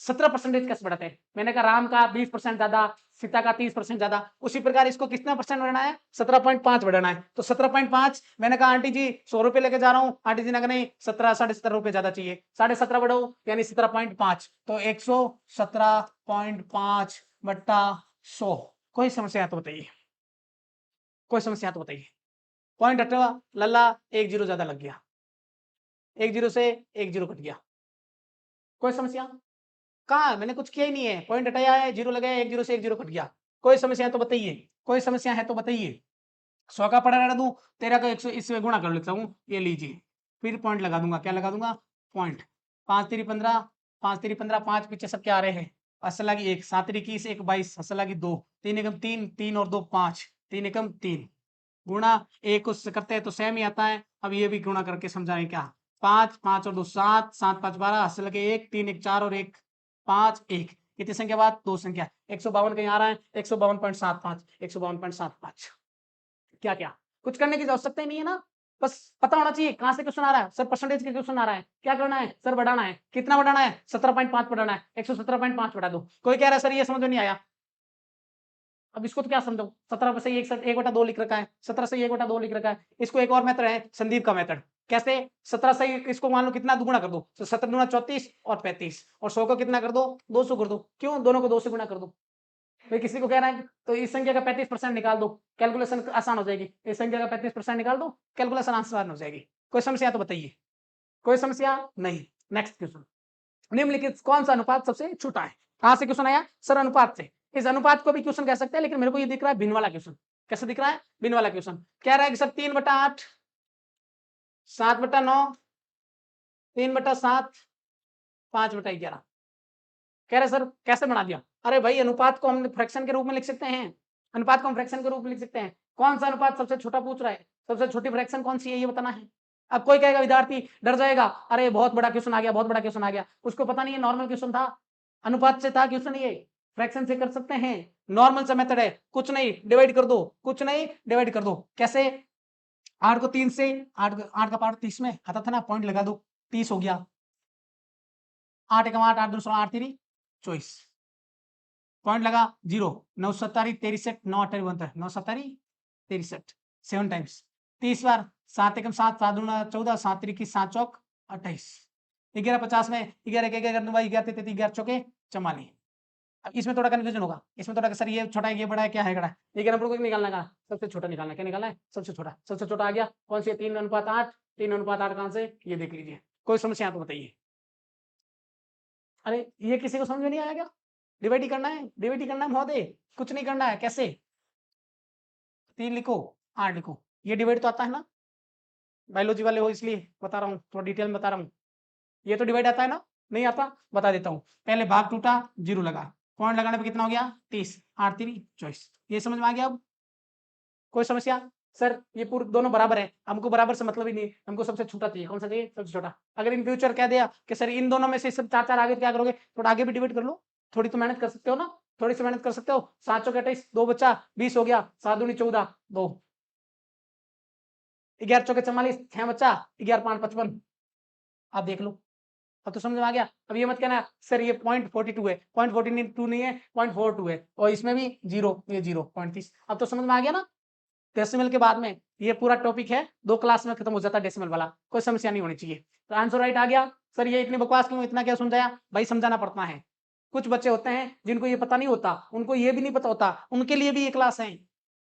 17% कैसे बढ़ाते हैं। मैंने कहा राम का 20% ज्यादा, सीता का 30% ज्यादा, उसी प्रकार इसको कितना परसेंट बढ़ाना है, 17.5 बढ़ाना है। तो 17.5, मैंने कहा आंटी जी 100 रुपए लेके जा रहा हूँ, आंटी जी ने कहा नहीं 17 17.5 रुपए ज्यादा चाहिए, 17.5 बढ़ाओ यानी 17.5, तो 117.5 बट्टा 100। कोई समस्या है तो बताइए, कोई समस्या तो बताइए। पॉइंट हटा, लल्ला 1 जीरो ज्यादा लग गया, 1 जीरो से 1 जीरो कट गया। कोई समस्या, कहा मैंने कुछ किया ही नहीं है, पॉइंट हटाया है, जीरो लगाया, 1 जीरो से 1 जीरो कट गया। कोई समस्या है तो बताइए, कोई समस्या है तो बताइए। 100 का पड़ा रहना दूं, 13 का 100 इससे गुणा कर लेता हूँ, ये लीजिए, फिर पॉइंट लगा दूंगा, क्या लगा दूंगा, पॉइंट। 5 3 15, 5 3 15, 5 पीछे सब क्या आ रहे हैं, असल लगी 1, 7 3 21, 1 22, असल लगी 2, 3 एकम 3, 3 और 2 5, 3 एकम 3, गुणा एक उससे करते हैं तो सेम ही आता है। अब ये भी गुणा करके समझाएं क्या, 5 5 और 2 7, 7 5 12, असल लगे 1, 3 1 4 और 1 5 1, कितनी संख्या बाद, 2 संख्या, 152 कहीं आ रहा है, 152.75, 152.75। क्या क्या कुछ करने की आवश्यकता ही नहीं है ना, बस पता होना चाहिए कहां से क्वेश्चन आ रहा है, सर परसेंटेज के क्वेश्चन आ रहा है, क्या करना है सर, बढ़ाना है, कितना बढ़ाना है 17.5 बढ़ाना है, 117.5 बढ़ा दो। कोई कह रहा है सर ये समझ में नहीं आया, अब इसको तो क्या समझो, 17 से 1/2 लिख रखा है, 17 से 1/2 लिख रखा है, इसको एक और मेथड है संदीप का मेथड। कैसे, 17 से इसको मान लो कितना दुगुना कर दो, तो 17 दूना 34 और 35, और 100 को कितना कर दो, 200 कर दो, क्यों दोनों को 2 से गुणा कर दो। भाई किसी को कह रहा है तो इस संख्या का 35% निकाल दो, कैलकुलेशन आसान हो जाएगी, इस संख्या का 35% निकाल दो, कैलकुलेशन आसान हो जाएगी। कोई समस्या तो बताइए, कोई समस्या नहीं। नेक्स्ट क्वेश्चन, निम्नलिखित कौन सा अनुपात सबसे छोटा है। कहां से क्वेश्चन आया सर, अनुपात से। इस अनुपात को भी क्वेश्चन कह सकते हैं, लेकिन मेरे को ये दिख रहा है भिन्न वाला क्वेश्चन। कैसे दिख रहा है, भिन्न वाला क्वेश्चन कह रहा है कि सर 3/8, 7/9, 3/7, 5/11। कह रहे सर कैसे बना दिया, अरे भाई अनुपात को हम फ्रैक्शन के रूप में लिख सकते हैं, अनुपात को हम फ्रैक्शन के रूप में लिख सकते हैं। कौन सा अनुपात सबसे छोटा पूछ रहा है, सबसे छोटी फ्रैक्शन कौन सी है ये बताना है। अब कोई कहेगा, विद्यार्थी डर जाएगा, अरे बहुत बड़ा क्वेश्चन आ गया, बहुत बड़ा क्वेश्चन आ गया, उसको पता नहीं है नॉर्मल क्वेश्चन था, अनुपात से था क्वेश्चन ये। फ्रैक्शन से कर सकते हैं, नॉर्मल सा मेथड है, कुछ नहीं डिवाइड कर दो, कुछ नहीं डिवाइड कर दो। कैसे? 8 को 3 से, 8 का पावर 30 में आता था ना, पॉइंट लगा दो, 30 हो गया। 8 एकम 8, 8 दूनी 16, 8 3 24, पॉइंट लगा 0, 9 सत्तारी 63, 9 अठारी बनता है, 9 सत्तारी 63, 7 टाइम्स 30 बार, 7 एकम 7, 7 दूना 14, 7 3 7 चौक 28, 11 50 में 11 11 11 33 11 चौके 44। अब इसमें थोड़ा कन्फ्यूजन होगा, इसमें थोड़ा सर ये छोटा है ये बड़ा है क्या है बड़ा है, लेकिन हम लोग को निकालना का सबसे छोटा निकालना है। क्या निकालना है? सबसे छोटा। सबसे छोटा आ गया कौन सी? 3:8। 3:8 कहां से? ये देख लीजिए। कोई समस्या तो बताइए। अरे ये किसी को समझ में नहीं आया क्या? डिवाइड ही करना है, डिवाइड ही करना है महोदय, कुछ नहीं करना है। कैसे? 3 लिखो 8 लिखो, ये डिवाइड तो आता है ना, बायोलॉजी वाले हो इसलिए बता रहा हूँ, थोड़ा डिटेल में बता रहा हूँ। ये तो डिवाइड आता है ना? नहीं आता? बता देता हूँ। पहले भाग टूटा, 0 लगा, पॉइंट लगाने पे कितना हो गया? 30, 8 3 24। ये समझ में आ गया? अब कोई समस्या? सर ये पूरे दोनों बराबर है, हमको बराबर से मतलब ही नहीं, हमको सबसे छोटा चाहिए। कौन सा चाहिए? सबसे छोटा। अगर इन फ्यूचर कह दिया कि सर इन दोनों में से सब 4 आगे, क्या करोगे? थोड़ा आगे भी डिवाइड कर लो, थोड़ी तो मेहनत कर सकते हो ना, थोड़ी सी मेहनत कर सकते हो। 7 चौके 28, 2 बच्चा 20 हो गया, 7 दूनी 14, 2 11 चौके 44, 6 बच्चा 11 5 55। आप देख लो, अब तो समझ में आ गया। अब ये मत कहना सर ये 0.42 है, 0.42 नहीं है, 0.42 है, और इसमें भी 0, ये 0.30। अब तो समझ में आ गया ना? डेसिमल के बाद में ये पूरा टॉपिक है, 2 क्लास में खत्म हो जाता है डेसिमल वाला, कोई समस्या नहीं होनी चाहिए। तो आंसर राइट आ गया। सर ये इतनी बकवास क्यों, इतना क्या समझाया? भाई समझाना पड़ता है। कुछ बच्चे होते हैं जिनको ये पता नहीं होता, उनको ये भी नहीं पता होता, उनके लिए भी ये क्लास है।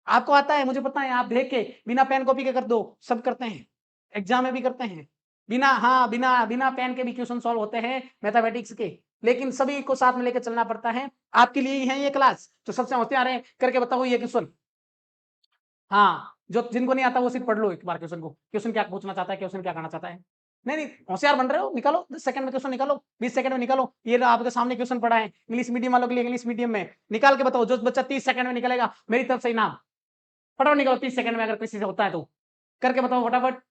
आपको आता है, मुझे पता है, आप देख के बिना पेन कॉपी के कर दो, सब करते हैं, एग्जाम में भी करते हैं। बिना, हाँ, बिना बिना पेन के भी क्वेश्चन सॉल्व होते हैं मैथमेटिक्स के, लेकिन सभी को साथ में लेकर चलना पड़ता है। आपके लिए ही है ये क्लास, तो सबसे होशियार है, करके बताओ ये क्वेश्चन। हाँ, जो जिनको नहीं आता वो सिर्फ पढ़ लो एक बार क्वेश्चन को, क्वेश्चन क्या पूछना चाहता है, क्वेश्चन क्या करना चाहता है। नहीं नहीं, होशियार बन रहे हो, निकालो 10 सेकंड में क्वेश्चन निकालो, 20 सेकंड में निकालो। ये लो आपके सामने क्वेश्चन पड़ा है, इंग्लिश मीडियम वालों के लिए इंग्लिश मीडियम में, निकाल के बताओ। जो बच्चा 30 सेकंड में निकलेगा मेरी तरफ से इनाम। फटाफट निकालो 30 सेकंड में, अगर किसी से होता है तो करके बताओ फटाफट।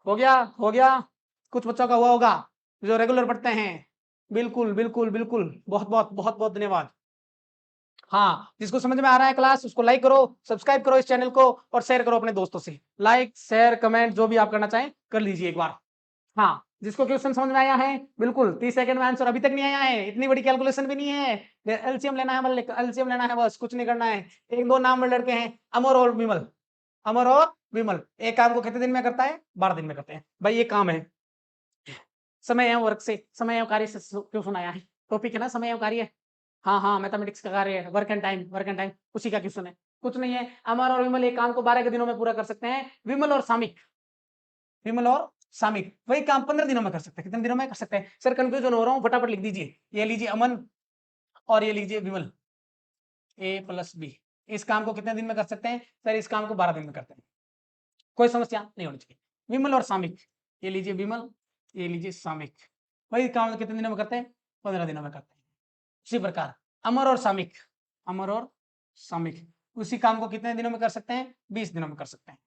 हो गया? हो गया? कुछ बच्चों का हुआ होगा जो रेगुलर पढ़ते हैं। बिल्कुल बिल्कुल बिल्कुल, बहुत बहुत बहुत बहुत धन्यवाद। हाँ, जिसको समझ में आ रहा है क्लास उसको लाइक करो, सब्सक्राइब करो इस चैनल को, और शेयर करो अपने दोस्तों से। लाइक शेयर कमेंट जो भी आप करना चाहें कर लीजिए एक बार। हाँ, जिसको क्वेश्चन समझ में आया है बिल्कुल 30 सेकंड में आंसर, अभी तक नहीं आया है, इतनी बड़ी कैलकुलेशन भी नहीं है। एलसीएम लेना है, मतलब एलसीएम लेना है, बस कुछ नहीं करना है। एक दो नाम लड़के हैं, अमर और विमल, अमर और विमल, एक काम को कितने दिन में करता है? 12 दिन में करते हैं। भाई ये काम है, समय एवं वर्क से, समय एवं कार्य से क्यों सुनाया है? टॉपिक है ना समय एवं कार्य। हाँ हाँ, मैथमेटिक्स का कार्य है, work and time, work and time उसी का क्वेश्चन है, कुछ नहीं है। अमर और विमल एक काम को 12 के दिनों में पूरा कर सकते हैं। विमल और सामिक, विमल और सामिक वही काम 15 दिनों में कर सकते हैं। कितने दिनों में कर सकते हैं? सर कंफ्यूजन हो रहा हूँ, फटाफट लिख दीजिए। ये लीजिए अमन और ये लीजिए विमल, A+B। इस काम को कितने दिन में कर सकते हैं? सर इस काम को 12 दिन में करते हैं, कोई समस्या नहीं होनी चाहिए। विमल और सामिक, ये लीजिए विमल, ये लीजिए सामिक, वही काम कितने दिनों में करते हैं? 15 दिनों में करते हैं। उसी प्रकार अमर और सामिक, अमर और सामिक उसी काम को कितने दिनों में कर सकते हैं? 20 दिनों में कर सकते हैं।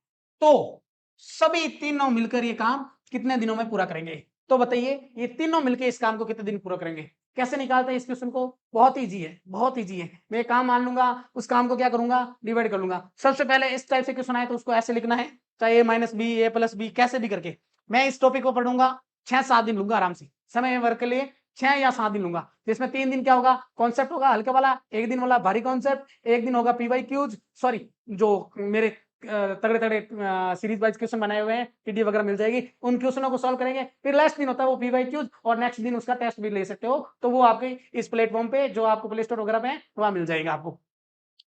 तो सभी तीनों मिलकर ये काम कितने दिनों में पूरा करेंगे? तो बताइए, ये तीनों मिलकर इस काम को कितने दिन पूरा करेंगे? कैसे निकालते हैं इस क्वेश्चन को? बहुत इजी है, बहुत इजी है। मैं काम मान लूंगा, उस काम को क्या करूंगा? डिवाइड कर लूंगा। सबसे पहले इस टाइप से क्वेश्चन आए तो उसको ऐसे लिखना है, चाहे A-B, A+B कैसे भी करके। मैं इस टॉपिक को पढ़ूंगा 6-7 दिन लूंगा आराम से, समय वर्क के लिए 6 या 7 दिन लूंगा, जिसमें 3 दिन क्या होगा? कॉन्सेप्ट होगा हल्का वाला, एक दिन वाला भारी कॉन्सेप्ट, एक दिन होगा पीवाई क्यूज, सॉरी जो मेरे तगड़े तगड़े सीरीज वाइज क्वेश्चन बनाए हुए हैं, पीडीएफ वगैरह मिल जाएगी, उन क्वेश्चनों को सॉल्व करेंगे। फिर लास्ट दिन होता है वो पीवाई क्यूज, और नेक्स्ट दिन उसका टेस्ट भी ले सकते हो, तो वो आपके इस प्लेटफॉर्म पे जो आपको प्ले स्टोर वगैरह पे है वहां मिल जाएगा आपको।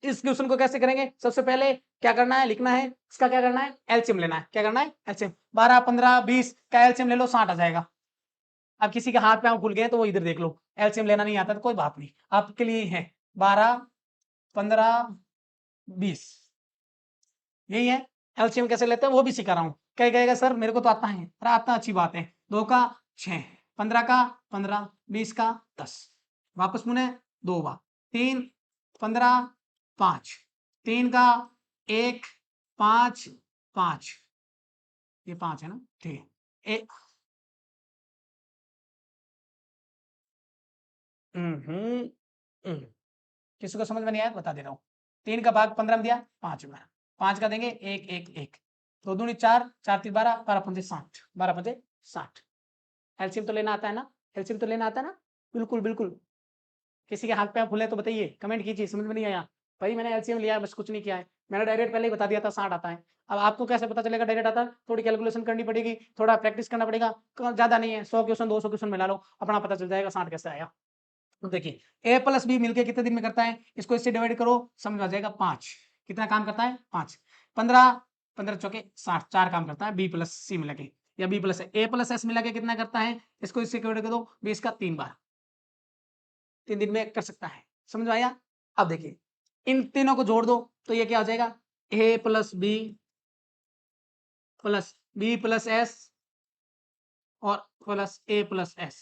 इस क्वेश्चन को कैसे करेंगे? सबसे पहले क्या करना है? लिखना है, इसका क्या करना है? एलसीएम लेना है। क्या करना है? एलसीएम। 12 15 20 का एलसीएम ले लो, 60 आ जाएगा। अब किसी के हाथ पे भूल गए तो वो इधर देख लो, एलसीएम लेना नहीं आता तो कोई बात नहीं, आपके लिए है 12 15 20, यही है। एलसीएम कैसे लेते हैं वो भी सिखा रहा हूँ। क्या कहेगा सर मेरे को तो आता है? अरे आता, अच्छी बात है। 2 का 6, 15 का 15, 20 का 10, वापस मुने 2 बार, 3 15 5, 3 का 1 5 5, ये 5 है ना, ठीक है। किसी को समझ में नहीं आया बता दे रहा हूँ। 3 का भाग 15 में दिया 5 में, 5 का देंगे 1 1 1, 2 दूनी 4, 4 3 12, 12 पंजे 60, 12 पंजे 60। एलसीएम तो लेना आता है ना, एलसीएम तो लेना आता है ना, बिल्कुल बिल्कुल। किसी के हाथ पे फूले तो बताइए, कमेंट कीजिए, समझ में नहीं आया भाई मैंने एलसीएम लिया है बस कुछ नहीं किया है, मैंने डायरेक्ट पहले ही बता दिया था 60 आता है। अब आपको कैसे पता चलेगा डायरेक्ट आता है, थोड़ी कैलकुलेशन करनी पड़ेगी, थोड़ा प्रैक्टिस करना पड़ेगा, ज्यादा नहीं है, 100 क्वेश्चन 200 क्वेश्चन मिला लो, अपना पता चल जाएगा 60 कैसे आया। तो देखिए ए प्लस बी मिलकर कितने दिन में करता है, इसको इससे डिवाइड करो, समझ आ जाएगा 5। कितना काम करता है 5, 15 15 चौके 60, 4 काम करता है बी प्लस सी मिला के, या बी प्लस ए प्लस एस मिला के कितना करता है, इसको इससे डिवाइड कर दो, 20 का 3 बार, 3 दिन में कर सकता है। समझ में आया। अब देखिए इन तीनों को जोड़ दो तो ये क्या हो जाएगा, ए प्लस बी प्लस एस और प्लस ए प्लस एस,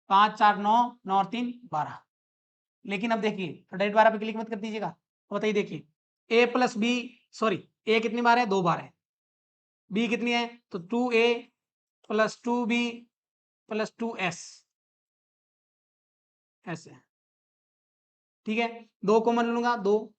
5 4 9, 9 और 3 12। लेकिन अब देखिए डायरेक्ट 12 पे क्लिक मत कर दीजिएगा, बताइए देखिए ए प्लस बी, सॉरी ए कितनी बार है, 2 बार है, बी कितनी है तो 2a plus 2b plus 2s ऐसे, ठीक है। 2 कॉमन लूंगा, 2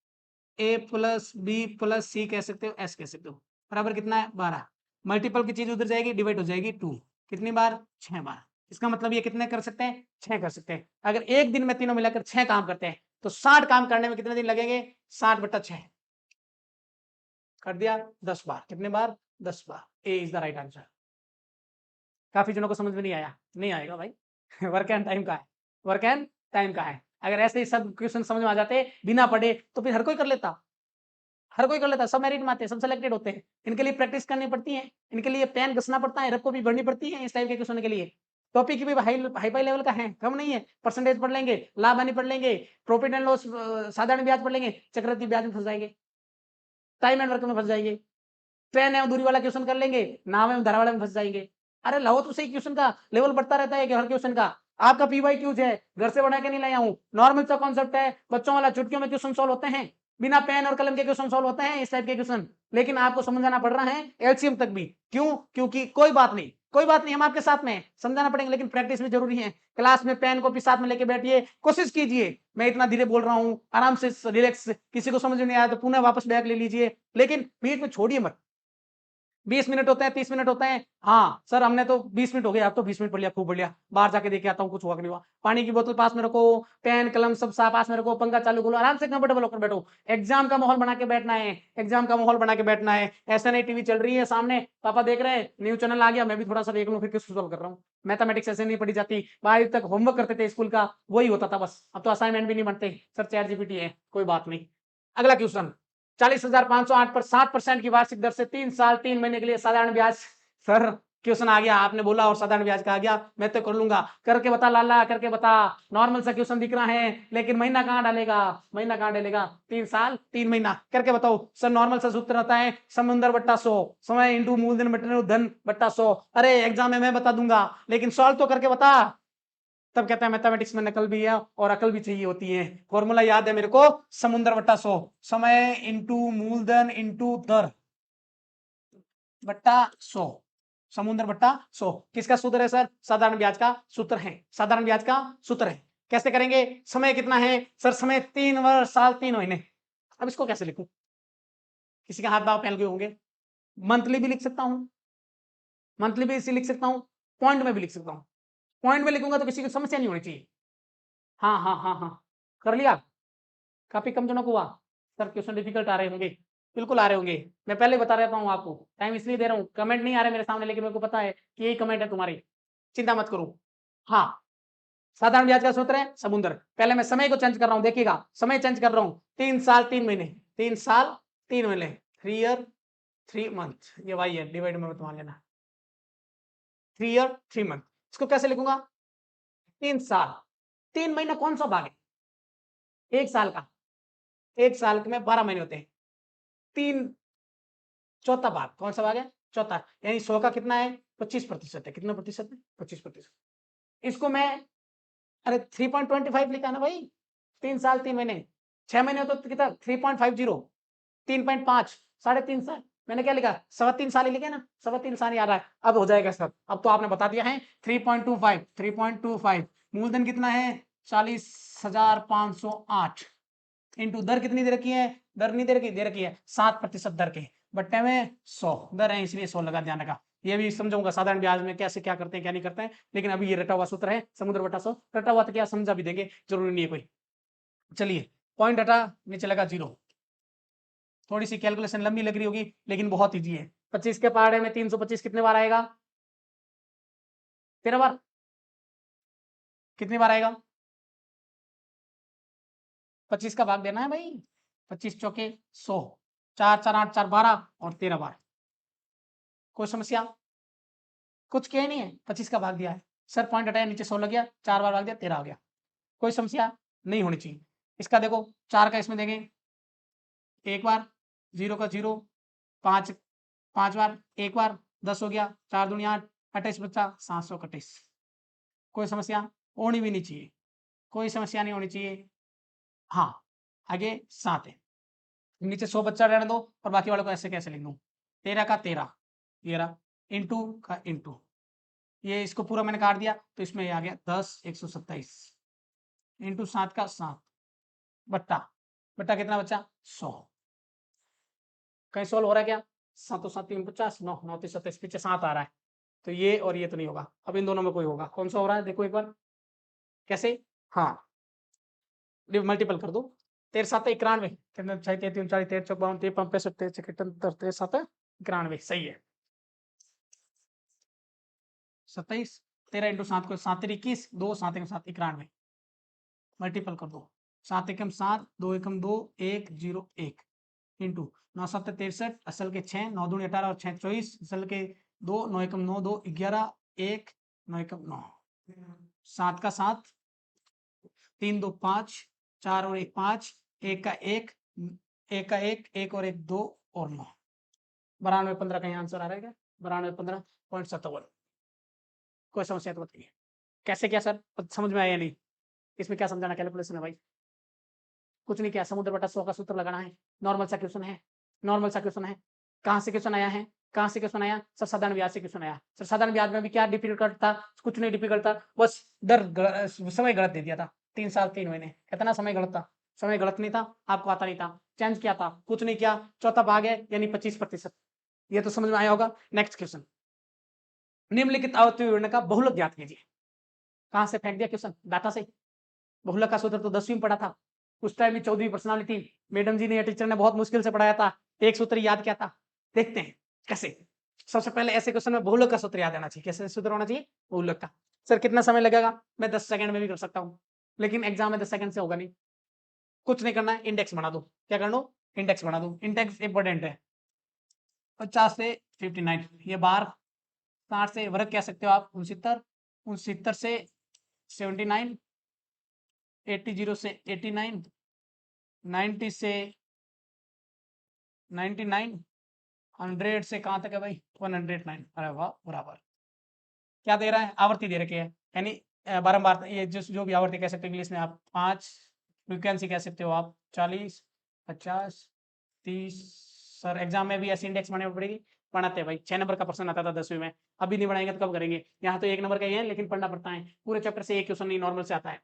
ए प्लस बी प्लस सी कह सकते हो, एस कह सकते हो, बराबर कितना है 12। मल्टीपल की चीज उधर जाएगी, डिवाइड हो जाएगी 2, कितनी बार 6 बार। इसका मतलब ये कितने कर सकते हैं, 6 कर सकते हैं। अगर एक दिन में तीनों मिलाकर 6 काम करते हैं तो 60 काम करने में कितने दिन लगेंगे, 60/6 कर दिया 10 बार, कितने बार 10 बार। ए इज द राइट आंसर। काफी जनों को समझ में नहीं आया, नहीं आएगा भाई वर्क एंड टाइम का है, वर्क एंड टाइम का है। अगर ऐसे ही सब क्वेश्चन समझ में आ जाते बिना पढ़े तो फिर हर कोई कर लेता, हर कोई कर लेता, सब मेरिट में आते हैं, सब सिलेक्टेड होते हैं। इनके लिए प्रैक्टिस करनी पड़ती है, इनके लिए पेन घसना पड़ता है, रफ कॉपी भरनी पड़ती है इस टाइप के क्वेश्चन के लिए। टॉपिक भी हाई फाई लेवल का है, कम नहीं है। परसेंटेज पढ़ लेंगे, लाभ हानि पढ़ लेंगे, प्रॉफिट एंड लॉस साधारण ब्याज पढ़ लेंगे, चक्रवृद्धि ब्याज में फंस जाएंगे, टाइम एंड वर्क में फंस जाएंगे, ट्रेन एवं दूरी वाला क्वेश्चन कर लेंगे, नाम एवं धारा वाले में फंस जाएंगे। अरे लाओ तो सही, क्वेश्चन का लेवल बढ़ता रहता है कि हर क्वेश्चन का। आपका पीवाई क्यूज है, घर से बना के नहीं लाया हूं, नॉर्मल सा कॉन्सेप्ट है, बच्चों वाला चुटकियों में क्वेश्चन सॉल्व होते हैं, बिना पेन और कलम के क्वेश्चन सॉल्व होते हैं इस टाइप के क्वेश्चन। लेकिन आपको समझाना पड़ रहा है एलसीएम तक भी, क्यों, क्योंकि कोई बात नहीं, कोई बात नहीं, हम आपके साथ में समझाना पड़ेगा, लेकिन प्रैक्टिस भी जरूरी है। क्लास में पेन कॉपी साथ में लेके बैठिए, कोशिश कीजिए। मैं इतना धीरे बोल रहा हूं, आराम से रिलैक्स, किसी को समझ में नहीं आया तो पुनः वापस बैक ले लीजिए, लेकिन बीच में छोड़िए मत। 20 मिनट होते हैं, 30 मिनट होते हैं, हाँ सर हमने तो 20 मिनट हो गए, आप तो 20 मिनट पढ़ लिया, खूब बढ़िया, बाहर जाके देख के आता हूँ कुछ हुआ कि नहीं हुआ। पानी की बोतल पास में रखो, पेन कलम सब साफ पास में रखो, पंखा चालू करो, आराम से कंफर्टेबल होकर बैठो। एग्जाम का माहौल बना के बैठना है, एग्जाम का माहौल बना के बैठना है। ऐसा नहीं टीवी चल रही है सामने, पापा देख रहे हैं, न्यूज चैनल आ गया, मैं भी थोड़ा सा देख लूँ, फिर किस सॉल्व कर रहा हूँ। मैथमेटिक्स ऐसे नहीं पढ़ी जाती, 12 तक होमवर्क करते थे स्कूल का, वही होता था बस। अब तो असाइनमेंट भी नहीं बनते, सर चैट जीपीटी है, कोई बात नहीं। अगला क्वेश्चन, 40,508 पर 7% की वार्षिक दर से 3 साल 3 महीने के लिए साधारण ब्याज। सर क्वेश्चन आ गया, आपने बोला और साधारण ब्याज का आ गया, मैं तो कर लूंगा, करके बता लाला, करके बता। नॉर्मल सा क्वेश्चन दिख रहा है, लेकिन महीना कहाँ डालेगा, महीना कहाँ डालेगा, 3 साल 3 महीना, करके बताओ। सर नॉर्मल सा सूत्र रहता है समुद्र बट्टा 100, समय इंटू मूलधन बट्टा धन बट्टा 100। अरे एग्जाम में मैं बता दूंगा, लेकिन सॉल्व तो करके बता। तब कहता है मैथमेटिक्स में नकल भी है और अकल भी चाहिए होती है। फॉर्मूला याद है मेरे को, समुद्र बट्टा 100, समय इंटू मूलधन इंटू दर बट्टा 100, समुद्र बट्टा 100। किसका सूत्र है सर, साधारण ब्याज का सूत्र है, साधारण ब्याज का सूत्र है। कैसे करेंगे, समय कितना है सर, समय 3 वर्ष साल 3 महीने। अब इसको कैसे लिखूं, किसी का हाथ बाव फैल गए होंगे। मंथली भी लिख सकता हूं, मंथली भी इसे लिख सकता हूं, पॉइंट में भी लिख सकता हूं। पॉइंट में लिखूंगा तो किसी को समस्या नहीं होनी चाहिए। हाँ हाँ हाँ हाँ, कर लिया। काफी कम जनों को हुआ, सर क्वेश्चन डिफिकल्ट आ रहे होंगे, बिल्कुल आ रहे होंगे, मैं पहले बता रहता हूँ आपको, टाइम इसलिए दे रहा हूँ, कमेंट नहीं आ रहे मेरे सामने, लेकिन मेरे को पता है कि यही कमेंट है तुम्हारी, चिंता मत करो। हाँ, साधारण ब्याज का सूत्र है समुद्र। पहले मैं समय को चेंज कर रहा हूँ, देखिएगा समय चेंज कर रहा हूँ, 3 साल 3 महीने, 3 साल 3 महीने, 3 ईयर 3 मंथ, ये वाई है, डिवाइड में मत मान लेना, 3 ईयर 3 मंथ। इसको कैसे लिखूंगा, 3 साल 3 महीना कौन सा भाग है, 1 साल का, 1 साल में 12 महीने होते हैं, 3 चौथा भाग, कौन सा भाग है, चौथा, यानी 100 का कितना है 25% है, कितना प्रतिशत है 25%। इसको मैं, अरे 3.25 लिखा है ना भाई, 3 साल 3 महीने, 6 महीने हो तो कितना 3.50, 3.5, 3.5 साल, मैंने क्या लिखा 3.25 साल ही लिखे ना, 3.25 साल ही आ रहा है। अब हो जाएगा सर, अब तो आपने बता दिया है 3.25, 3.25, मूलधन कितना है 40,508 इंटू दर कितनी दे रखी है, दर नहीं दे रखी है 7% दर के बट्टे में 100 दर है, इसलिए 100 लगा, ध्यान रखा। ये भी समझाऊंगा साधारण ब्याज में कैसे क्या करते हैं क्या नहीं करते हैं, लेकिन अभी ये रटा हुआ सूत्र है, समुद्र बटा 100 रटा हुआ तो क्या समझा भी देंगे, जरूरी नहीं है कोई। चलिए पॉइंट हटा, नीचे लगा 0। थोड़ी सी कैलकुलेशन लंबी लग रही होगी लेकिन बहुत ईजी है। 25 के पहाड़े में 325 कितने बार आएगा, 13 बार। कितनी बार आएगा, 25 का भाग देना है भाई, 25 चौके 100, 4 4 8 4 12 और 13 बार। कोई समस्या, कुछ किया ही नहीं है, 25 का भाग दिया है सर, पॉइंट हटाया, नीचे 100 लग गया, 4 बार भाग दिया 13 आ गया। कोई समस्या नहीं होनी चाहिए। इसका देखो 4 का इसमें देंगे 1 बार, 0 का 0, 5 बार 1 बार, 10 हो गया, 4 दूनी 8, 28 बच्चा 728। कोई समस्या होनी भी नहीं चाहिए, कोई समस्या नहीं होनी चाहिए। हाँ आगे 7 है, नीचे 100 बच्चा रहने दो और बाकी वालों को ऐसे कैसे लिख दूं, 13 का 13 ये रहा, इंटू का इंटू, ये इसको पूरा मैंने काट दिया तो इसमें आ गया 10 127 इंटू 7 का 7 बट्टा बट्टा कितना बच्चा 100। कहीं सोल्व हो रहा है क्या, 7 7 3 50 9 9 3 27, पीछे 7 आ रहा है तो ये और ये तो नहीं होगा, अब इन दोनों में कोई होगा, कौन सा हो रहा है देखो एक बार कैसे, हाँ मल्टीपल कर दो, 13 7 91, कितने 6 3 3 4 13 54 53 65 63 73 7 91, सही है। 27 13 इंटू 7 को 7 21 2 7 1 7 91, मल्टीपल कर दो, 7 एकम 7 2 एकम 2 1 0 1 इंटू 9 7 63 असल के 6 9 दूनी 18 और 6 24 असल के 2 9 एकम 9 2 11 1 9 एकम 9, 7 का 7 3 2 5 4 और 1 5 1 का 1 1 का 1 1 और 1 2 और 9, 92 15 का यहाँ आंसर आ रहा है क्या, 92 15.57। कोई समस्या तो बताइए, कैसे क्या सर समझ में आया नहीं, इसमें क्या समझाना, कैलकुलेशन है भाई, कुछ नहीं किया, समुद्र बटा 100 का सूत्र लगाना है, नॉर्मल सा क्वेश्चन है, नॉर्मल सा क्वेश्चन है। कहाँ से क्वेश्चन आया है, कहाँ से क्वेश्चन आया सर, साधारण ब्याज से क्वेश्चन आया सर, साधारण ब्याज में भी क्या डिफिकल्ट था, कुछ नहीं डिफिकल्ट था, बस दर समय गलत दे दिया था, 3 साल 3 महीने, कितना समय गलत था, समय गलत नहीं था, आपको आता नहीं था, चेंज किया था, कुछ नहीं किया, चौथा भाग है यानी 25%, ये तो समझ में आया होगा। नेक्स्ट क्वेश्चन, निम्नलिखित आवर्ती विवरण का बहुलक ज्ञात कीजिए। कहाँ से फेंक दिया क्वेश्चन, डाटा से, बहुलक का सूत्र तो 10वीं में पढ़ा था, उस टाइम में 14वीं पर्सनालिटी मैडम जी ने या टीचर ने बहुत मुश्किल से पढ़ाया था, एक सूत्र याद किया था, देखते हैं कैसे। सबसे पहले ऐसे क्वेश्चन में बहुलक का सूत्र याद आना चाहिए, कैसे सूत्र होना चाहिए बहुलक का। सर कितना समय लगेगा, मैं 10 सेकंड में भी कर सकता हूँ, लेकिन एग्जाम में 10 सेकंड से होगा नहीं, कुछ नहीं करना है, इंडेक्स बना दो, क्या कर लो इंडेक्स बना दो, इंडेक्स इंपॉर्टेंट है। 50 से 59 ये बार, 60 से वर्ग कह सकते हो आप 69, 69 से 79, 80 से 89, 90 से 99, 100 से कहाँ तक है भाई 109, अरे वाह बराबर। क्या दे रहा है, आवर्ती दे रखी है, यानी बारंबार, ये जो भी आवर्ती कह सकते हो इंग्लिश में आप 5, फ्रीक्वेंसी कह सकते हो आप 40 50 30। सर एग्जाम में भी ऐसी इंडेक्स बनानी पड़ेगी, पढ़ाते हैं भाई, 6 नंबर का प्रश्न आता था 10वीं में, अभी नहीं बनाएंगे तो कब करेंगे, यहाँ तो 1 नंबर का ही है लेकिन पढ़ना पड़ता है, पूरे चैप्टर से एक क्वेश्चन नहीं नॉर्मल से आता है।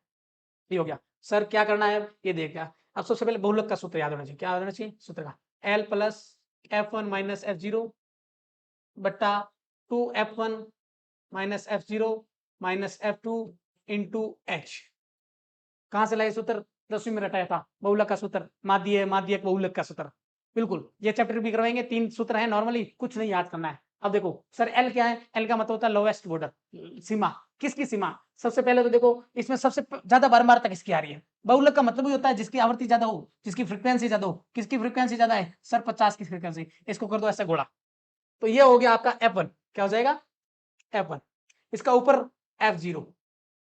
ये हो गया सर, क्या करना है ये देख गया। अब सबसे पहले बहुलक का सूत्र याद होना चाहिए, क्या याद होना चाहिए सूत्र का, L plus F1 minus F0 बट्टा 2F1 minus F0 minus F2 into H। कहाँ से लाए सूत्र, 10वीं में रटाया था, बहुलक का सूत्र, माध्य माध्यक बहुलक का सूत्र, बिल्कुल ये चैप्टर भी करवाएंगे, 3 सूत्र है नॉर्मली, कुछ नहीं याद करना है। अब देखो सर एल क्या है, एल का मतलब होता है लोवेस्ट बॉर्डर, सीमा, किसकी सीमा, सबसे पहले तो देखो इसमें सबसे ज्यादा बारंबारता किसकी आ रही है, बहुलक का मतलब ही होता है जिसकी आवृत्ति ज्यादा हो, जिसकी फ्रीक्वेंसी ज्यादा हो, किसकी फ्रीक्वेंसी ज्यादा है सर 50 की फ्रीक्वेंसी, इसको कर दो ऐसे घोड़ा, तो ये हो गया आपका F1, क्या हो जाएगा F1, इसका ऊपर F0,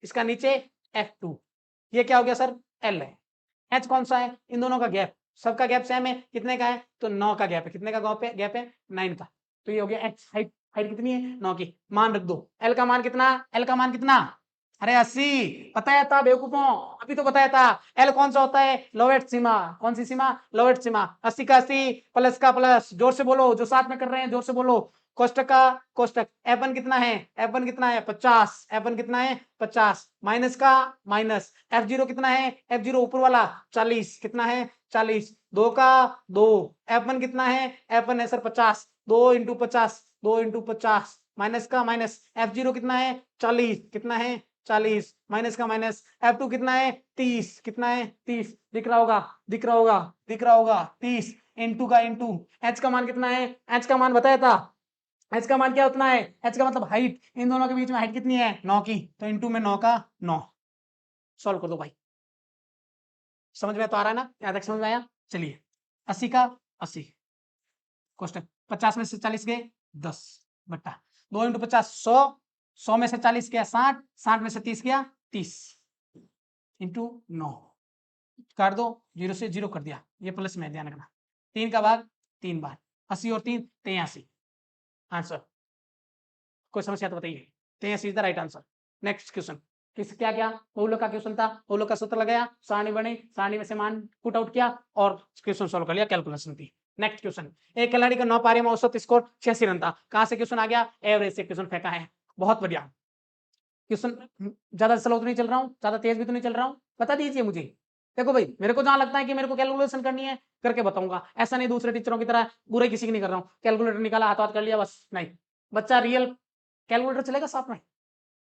इसका नीचे F2, ये क्या हो गया सर L है। H कौन सा है, इन दोनों का गैप, सबका गैप सेम है, कितने का है तो 9 का गैप है, कितने का गैप है 9 का, तो ये हो गया H, हाइट हाइट कितनी है 9 की, मान रख दो, L का मान कितना, L का मान कितना, अरे 80, बताया था बेवकूफों, अभी तो बताया था, L कौन सा होता है लोवेस्ट सीमा, कौन सी सीमा लोवेस्ट सीमा, 80 का 80 प्लस का प्लस, जोर से बोलो जो साथ में कर रहे हैं जोर से बोलो, कोष्टक का कोष्टक F1 कितना है, F1 कितना है 50, F1 कितना है 50, माइनस का माइनस, F0 कितना है, F0 ऊपर वाला 40, कितना है 40, 2 का 2, F1 कितना है, F1 है सर 50, 2 इंटू 50, 2 इंटू 50, माइनस का माइनस, F0 कितना है 40, कितना है 40, माइनस का माइनस, F2 कितना है 30, कितना है 30, दिख रहा होगा दिख रहा होगा दिख रहा होगा 30, इंटू का इंटू, H का मान कितना है, H का मान बताया था, H का मान क्या उतना है, H का मतलब हाइट, इन दोनों के बीच में हाइट कितनी है 9 की, तो इंटू में 9 का 9, सॉल्व कर दो भाई। समझ में तो आ रहा है ना, यहाँ तक समझ में आया। चलिए 80 का 80, कोष्टक 50 में से 40 गए 10 बट्टा 2 इंटू 50 100, 100 में से 40 गया 60, 60 में से 30 गया 30, इंटू 9 कर दो, 0 से 0 कर दिया, ये प्लस में ध्यान रखना, 3 का भाग 3 बार, 80 और 3 83, आंसर। कोई समस्या तो बताइए, 83 is the right answer. Next question, किस क्या क्या बहुलक का क्वेश्चन था, बहुलक का सूत्र लगाया, सारणी बनी, सारणी में से मान पुट आउट किया और क्वेश्चन सॉल्व कर लिया, कैलकुलेशन थी। नेक्स्ट क्वेश्चन, एक खिलाड़ी का 9 पारी में औसत स्कोर 86 रन था, कहां से क्वेश्चन आ गया, एवरेज से क्वेश्चन फेंका है, बहुत बढ़िया क्वेश्चन। ज्यादा स्लो तो नहीं चल रहा हूँ, ज्यादा तेज भी तो नहीं चल रहा हूँ, बता दीजिए मुझे। देखो भाई, मेरे को जहां लगता है कि मेरे को कैलकुलेशन करनी है करके बताऊंगा, ऐसा नहीं दूसरे टीचरों की तरह बुराई किसी की नहीं कर रहा हूँ, कैलकुलेटर निकाला हाथ हाथ कर लिया बस, नहीं। बच्चा रियल कैलकुलेटर चलेगा साथ में,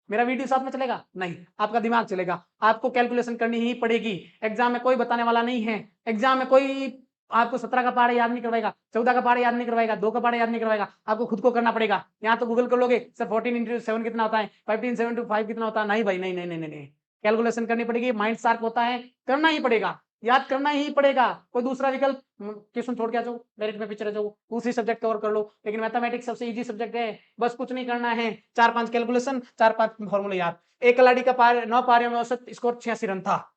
मेरा वीडियो साथ में चलेगा नहीं, आपका दिमाग चलेगा, आपको कैलकुलेशन करनी ही पड़ेगी। एग्जाम में कोई बताने वाला नहीं है, एग्जाम में कोई आपको 17 का पहाड़ा याद नहीं करवाएगा, 14 का पहाड़ा याद नहीं करवाएगा, 2 का पहाड़ा याद नहीं करवाएगा, आपको खुद को करना पड़ेगा। यहाँ तो गूगल कर लोगे सर 14 इंटू 7 कितना होता है, 15 7 टू 5 कितना होता है, नहीं भाई नहीं नहीं नहीं नहीं, कैलकुलेशन करनी पड़ेगी, माइंड शार्प होता है, करना ही पड़ेगा, याद करना ही पड़ेगा, कोई दूसरा विकल्प क्वेश्चन छोड़ के आ जाओ, डायरेक्ट में पीछे रह जाओ, दूसरी सब्जेक्ट कवर कर लो, लेकिन मैथमेटिक्स सबसे इजी सब्जेक्ट है, बस कुछ नहीं करना है, 4-5 कैलकुलेशन, 4-5 फॉर्मूले याद। एक खिलाड़ी का 9 पारियों में औसत स्कोर 86 रन था।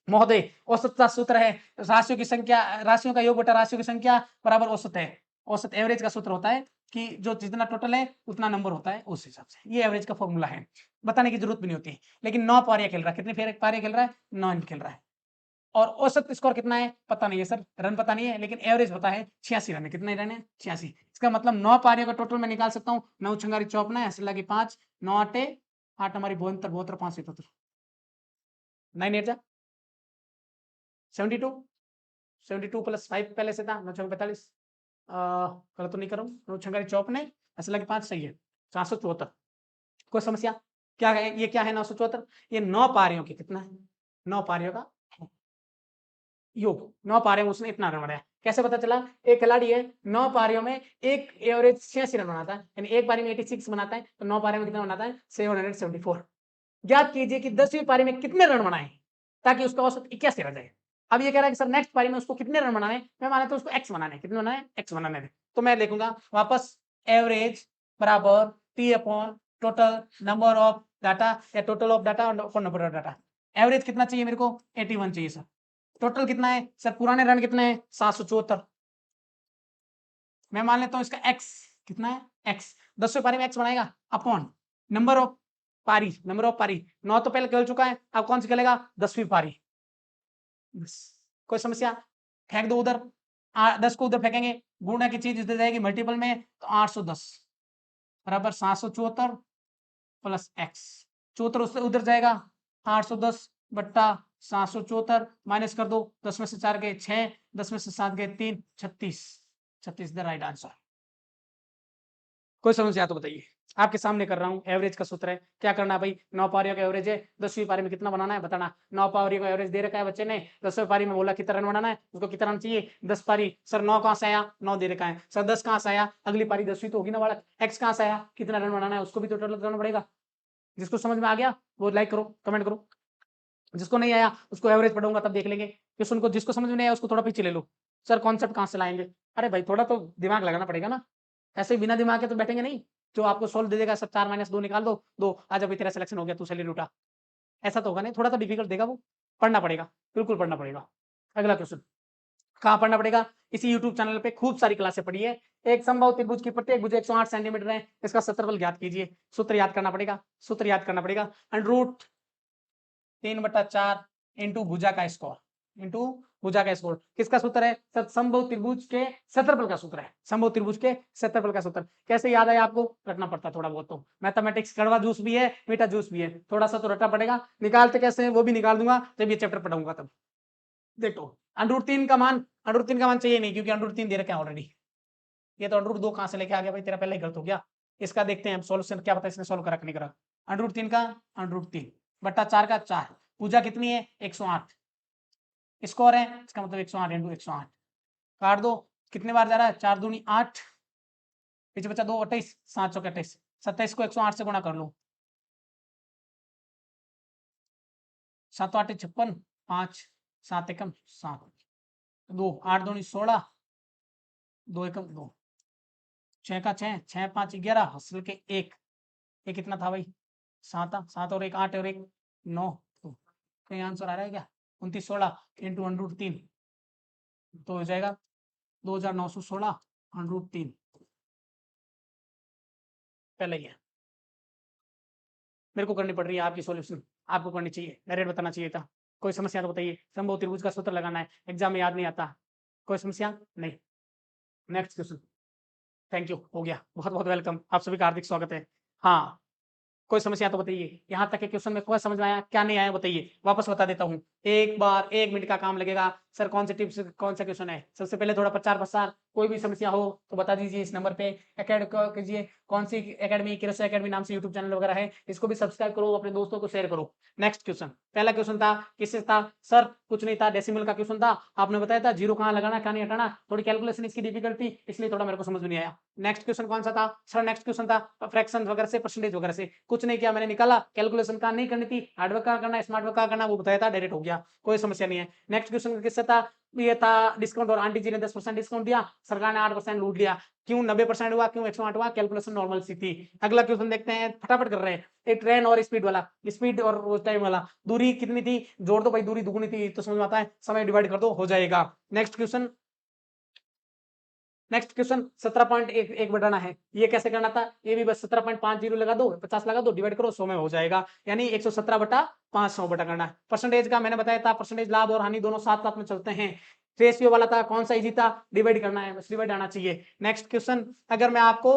महोदय, औसत का सूत्र है राशियों की संख्या, राशियों का योग बटा राशियों की संख्या बराबर औसत है। औसत एवरेज का सूत्र होता है कि जो जितना टोटल है उतना नंबर होता है, उस हिसाब से ये एवरेज का फॉर्मूला है, बताने की जरूरत भी नहीं होती। लेकिन 9 पारियां खेल रहा है, कितनी पारियां खेल रहा है, 9 खेल रहा है, और औसत स्कोर कितना है पता नहीं है सर, रन पता नहीं है, लेकिन एवरेज पता है 86 रन है, कितने रन है 86, इसका मतलब 9 पारियों का टोटल मैं निकाल सकता हूँ, 9 छंगारी 54 है, ऐसे लगी 5, 9 8 8 हमारी 72 72 5 77, 9 8 72, 72 प्लस 5 पहले से था 9 6 45, गलत तो नहीं करूँ, 9 छंगारी 54 है, ऐसे लगे 5 सही है, 474। कोई समस्या, क्या है ये, क्या है 974, ये 9 पारियों की कितना है, 9 पारियों का योग, 9 पारियों में उसने इतना रन बनाया, कैसे पता चला, एक खिलाड़ी है 9 पारियों में एक एवरेज 86 रन बनाता है, यानी एक पारी में 86 बनाता है, तो 9 पारी में कितना बनाता है 774। ज्ञात कीजिए कि 10वीं पारी में कितने रन बनाए ताकि उसका औसत 81 रह जाए। अब ये कह रहा है कि सर नेक्स्ट पारी में उसको कितने रन बनाने, मैं माने तो उसको एक्स बनाने, कितने बनाने, एक्स बनाने थे, तो मैं लिखूंगा वापस एवरेज बराबर P upon total number of data, या टोटल ऑफ डाटा और नंबर ऑफ डाटा। एवरेज कितना चाहिए मेरे को 81 चाहिए सर, टोटल कितना है सर, पुराने रन कितने हैं 774, मैं मान लेता हूं इसका x कितना है, x 10वें पारी में x बनाएगा अपॉन नंबर ऑफ पारी, नंबर ऑफ पारी 9 तो पहले खेल चुका है, अब कौन सी खेलेगा 10वीं पारी, बस। कोई समस्या, फेंक दो उधर, 10 को उधर फेंकेंगे, गुणा की चीज इधर जाएगी मल्टीपल में, तो 810 बराबर 774 प्लस x, 74 उससे उधर जाएगा, 810 बट्टा 774 माइनस कर दो, 10 में से 4 गए 6, 10 में से 7 गए 3, 36, 36 द राइट आंसर। कोई समस्या तो बताइए, आपके सामने कर रहा हूं, एवरेज का सूत्र है, क्या करना है भाई, 9 पारियों का एवरेज है, 10वीं पारी में कितना बनाना है बताना, 9 पारियों का एवरेज दे रखा है बच्चे ने, 10वीं पारी में बोला कितना रन बनाना है, उसको कितना रन चाहिए 10 पारी, सर 9 कहां से आया, 9 दे रखा है सर, 10 कहां से आया, अगली पारी 10वीं तो होगी ना बालक, x कहां से आया, कितना रन बनाना है उसको भी तो टोटल करना पड़ेगा। जिसको समझ में आ गया वो लाइक करो, कमेंट करो, जिसको नहीं आया उसको एवरेज पढ़ूंगा तब देख लेंगे, क्वेश्चन को जिसको समझ में नहीं आया उसको थोड़ा पीछे ले लो, सर कॉन्सेप्ट कहां से लाएंगे, अरे भाई थोड़ा तो दिमाग लगाना पड़ेगा ना, ऐसे बिना दिमाग के तो बैठेंगे नहीं, जो आपको सोल्व दे देगा सब 4 - 2 निकाल दो, 2 आज अभी तेरा सिलेक्शन हो गया तू सैलरी उठा, ऐसा तो होगा नहीं, थोड़ा तो डिफिकल्ट देगा वो, पढ़ना पड़ेगा, बिल्कुल पढ़ना पड़ेगा। अगला क्वेश्चन, कहाँ पढ़ना पड़ेगा, इसी यूट्यूब चैनल पे खूब सारी क्लासें पढ़ी है। एक समबाहु त्रिभुज की प्रत्येक भुज 108 सेंटीमीटर है, इसका क्षेत्रफल ज्ञात कीजिए, सूत्र याद करना पड़ेगा, सूत्र याद करना पड़ेगा, √3/4 इंटू भुजा का स्क्वायर, इंटू भुजा का स्कोर। किसका सूत्र है? समबाहु त्रिभुज के क्षेत्रफल का सूत्र है। समबाहु त्रिभुज के क्षेत्रफल का सूत्र कैसे याद है? आपको रखना पड़ता थोड़ा बहुत। तो मैथमेटिक्स कड़वा जूस भी है, मीठा जूस भी है, थोड़ा सा तो रटना पड़ेगा। निकालते कैसे है वो भी निकाल दूंगा जब ये चैप्टर पढ़ाऊंगा तब। देखो √3 का मान, √3 का मान चाहिए नहीं क्योंकि √3 दे रखा है ऑलरेडी। ये तो √2 कहां से लेके आ गया भाई? तेरा पहले ही गलत हो गया। इसका देखते हैं हम सॉल्यूशन, क्या पता इसने सॉल्व करा कि नहीं करा। √3 का √3 बट्टा 4 का 4। पूजा कितनी है? 108 स्कोर है, इसका मतलब 108 × 108 काट दो। कितने बार जा रहा है? 4 दूनी 8, पीछे बचा 2 28, 7 चौके 28, 27 को 108 से गुणा कर लो। 7 8 56, 5 7 एकम 7, 2 8 दूनी 16, 2 एकम 2, 6 का 6, 6 5 11, हसल के 1, ये कितना था भाई? 7, 7 और 1 8 और 1 9। कहीं आंसर आ रहा है क्या? 29 16 × √3 तो हो जाएगा 2916 √3 पहले ही है। मेरे को करनी पड़ रही है आपकी सॉल्यूशन, आपको करनी चाहिए, डायरेक्ट बताना चाहिए था। कोई समस्या तो बताइए। समबाहु त्रिभुज का सूत्र लगाना है, एग्जाम में याद नहीं आता। कोई समस्या नहीं? Next question. थैंक यू, हो गया। बहुत बहुत वेलकम, आप सभी का हार्दिक स्वागत है। हाँ, कोई समस्या तो बताइए। यहाँ तक के क्वेश्चन में कोई समझ में आया? क्या नहीं आया बताइए, वापस बता देता हूँ। एक बार 1 मिनट का काम लगेगा। सर कौन से टिप्स, कौन सा क्वेश्चन है? सबसे पहले थोड़ा प्रचार प्रसार, कोई भी समस्या हो तो बता दीजिए इस नंबर पे। एकेडमी कीजिए, कौन सी एकेडमी? किरस एकेडमी नाम से यूट्यूब चैनल वगैरह है, इसको भी सब्सक्राइब करो, अपने दोस्तों को शेयर करो। नेक्स्ट क्वेश्चन, पहला क्वेश्चन था किससे था? सर कुछ नहीं था, डेसिमल का क्वेश्चन था। आपने बताया था जीरो कहाँ लगाना, कहाँ नहीं हटाना। थोड़ी कैलकुलेशन इसकी डिफिकल्ट थी, इसलिए थोड़ा मेरे को समझ में नहीं आया। नेक्स्ट क्वेश्चन कौन सा था? सर नेक्स्ट क्वेश्चन था फ्रैक्शन वगैरह से, परसेंटेज वगैरह से। कुछ नहीं किया मैंने, निकाला। कैलकुलेशन कहाँ नहीं करनी थी, हार्डवर्क कहाँ करना, स्मार्ट वर्क कहाँ करना, वो बताया था, डायरेक्ट हो गया, कोई समस्या नहीं है। नेक्स्ट क्वेश्चन किससे था? ये था डिस्काउंट, और आंटी जी ने 10% डिस्काउंट दिया, सरकार ने 8% लूट लिया। क्यों 90% हुआ, क्यों 108 हुआ? कैलकुलेशन नॉर्मल सी थी। अगला क्वेश्चन देखते हैं, फटाफट कर रहे हैं। एक ट्रेन और स्पीड वाला, स्पीड और टाइम वाला, दूरी कितनी थी? जोड़ दो भाई, दूरी दुगुनी थी तो समझ में आता है, समय डिवाइड कर दो, हो जाएगा। नेक्स्ट क्वेश्चन, नेक्स्ट क्वेश्चन 17.1 बढ़ाना है, ये कैसे करना था? ये भी बस 17.50 लगा दो, 50 लगा दो, डिवाइड करो 100 में हो जाएगा, यानी 117/500 बटा करना है। परसेंटेज का मैंने बताया था, परसेंटेज लाभ और हानि दोनों साथ साथ में चलते हैं। रेशियो वाला था, कौन सा इजी था? डिवाइड करना है, बस डिवाइड आना चाहिए। नेक्स्ट क्वेश्चन, अगर मैं आपको,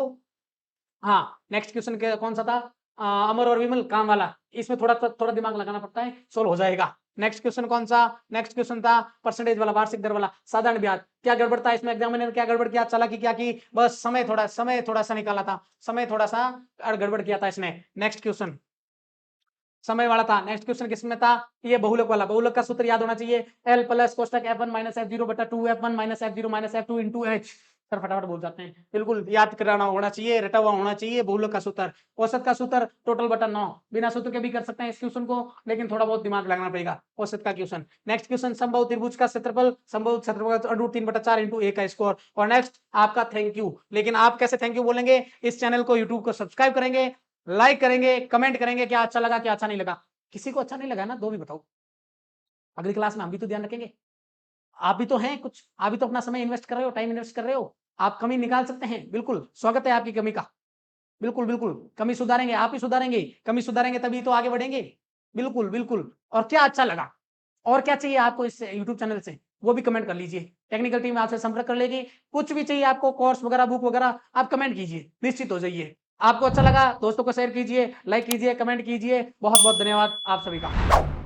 हाँ नेक्स्ट क्वेश्चन कौन सा था? अमर और विमल काम वाला, इसमें थोड़ा दिमाग लगाना पड़ता है, सोल्व हो जाएगा। नेक्स्ट क्वेश्चन कौन सा? नेक्स्ट क्वेश्चन था परसेंटेज वाला, वार्षिक दर वाला, साधारण ब्याज। क्या गड़बड़ था इसमें? एग्जामिनर क्या गड़बड़ किया, चालाकी क्या की? बस समय थोड़ा सा निकाला था, समय थोड़ा सा गड़बड़ किया था इसने। नेक्स्ट क्वेश्चन समय वाला था। नेक्स्ट क्वेश्चन किसमें था? ये बहुलक वाला। बहुलक का सूत्र याद होना चाहिए, L plus कोष्टक F1 minus F0 बटा 2F1 minus F0 minus F2 into H। Sir फटाफट बोल जाते हैं, बिल्कुल याद कराना होना चाहिए, रटा हुआ होना चाहिए। बहुलक का सूत्र, औसत का सूत्र टोटल बटा 9। बिना सूत्र के भी कर सकते हैं इस क्वेश्चन को, लेकिन थोड़ा बहुत दिमाग लगाना पड़ेगा। औसत का क्वेश्चन। नेक्स्ट क्वेश्चन, समबाहु त्रिभुज का क्षेत्रफल, समबाहु क्षेत्रफल का √3/4 इंटू A का स्कोर। और नेक्स्ट आपका थैंक यू। लेकिन आप कैसे थैंक यू बोलेंगे? इस चैनल को, यूट्यूब को सब्सक्राइब करेंगे, लाइक करेंगे, कमेंट करेंगे, क्या अच्छा लगा क्या अच्छा नहीं लगा। किसी को अच्छा नहीं लगा ना, दो भी बताओ, अगली क्लास में हम भी तो ध्यान रखेंगे। आप भी तो हैं कुछ, आप भी तो अपना समय इन्वेस्ट कर रहे हो, टाइम इन्वेस्ट कर रहे हो, आप कमी निकाल सकते हैं, बिल्कुल स्वागत है आपकी कमी का। बिल्कुल बिल्कुल, कमी सुधारेंगे, आप ही सुधारेंगे, कमी सुधारेंगे तभी तो आगे बढ़ेंगे। बिल्कुल बिल्कुल। और क्या अच्छा लगा, और क्या चाहिए आपको इस यूट्यूब चैनल से, वो भी कमेंट कर लीजिए। टेक्निकल टीम आपसे संपर्क कर लेगी। कुछ भी चाहिए आपको, कोर्स वगैरह, बुक वगैरह, आप कमेंट कीजिए, निश्चित हो जाइए। आपको अच्छा लगा दोस्तों को शेयर कीजिए, लाइक कीजिए, कमेंट कीजिए। बहुत बहुत धन्यवाद आप सभी का।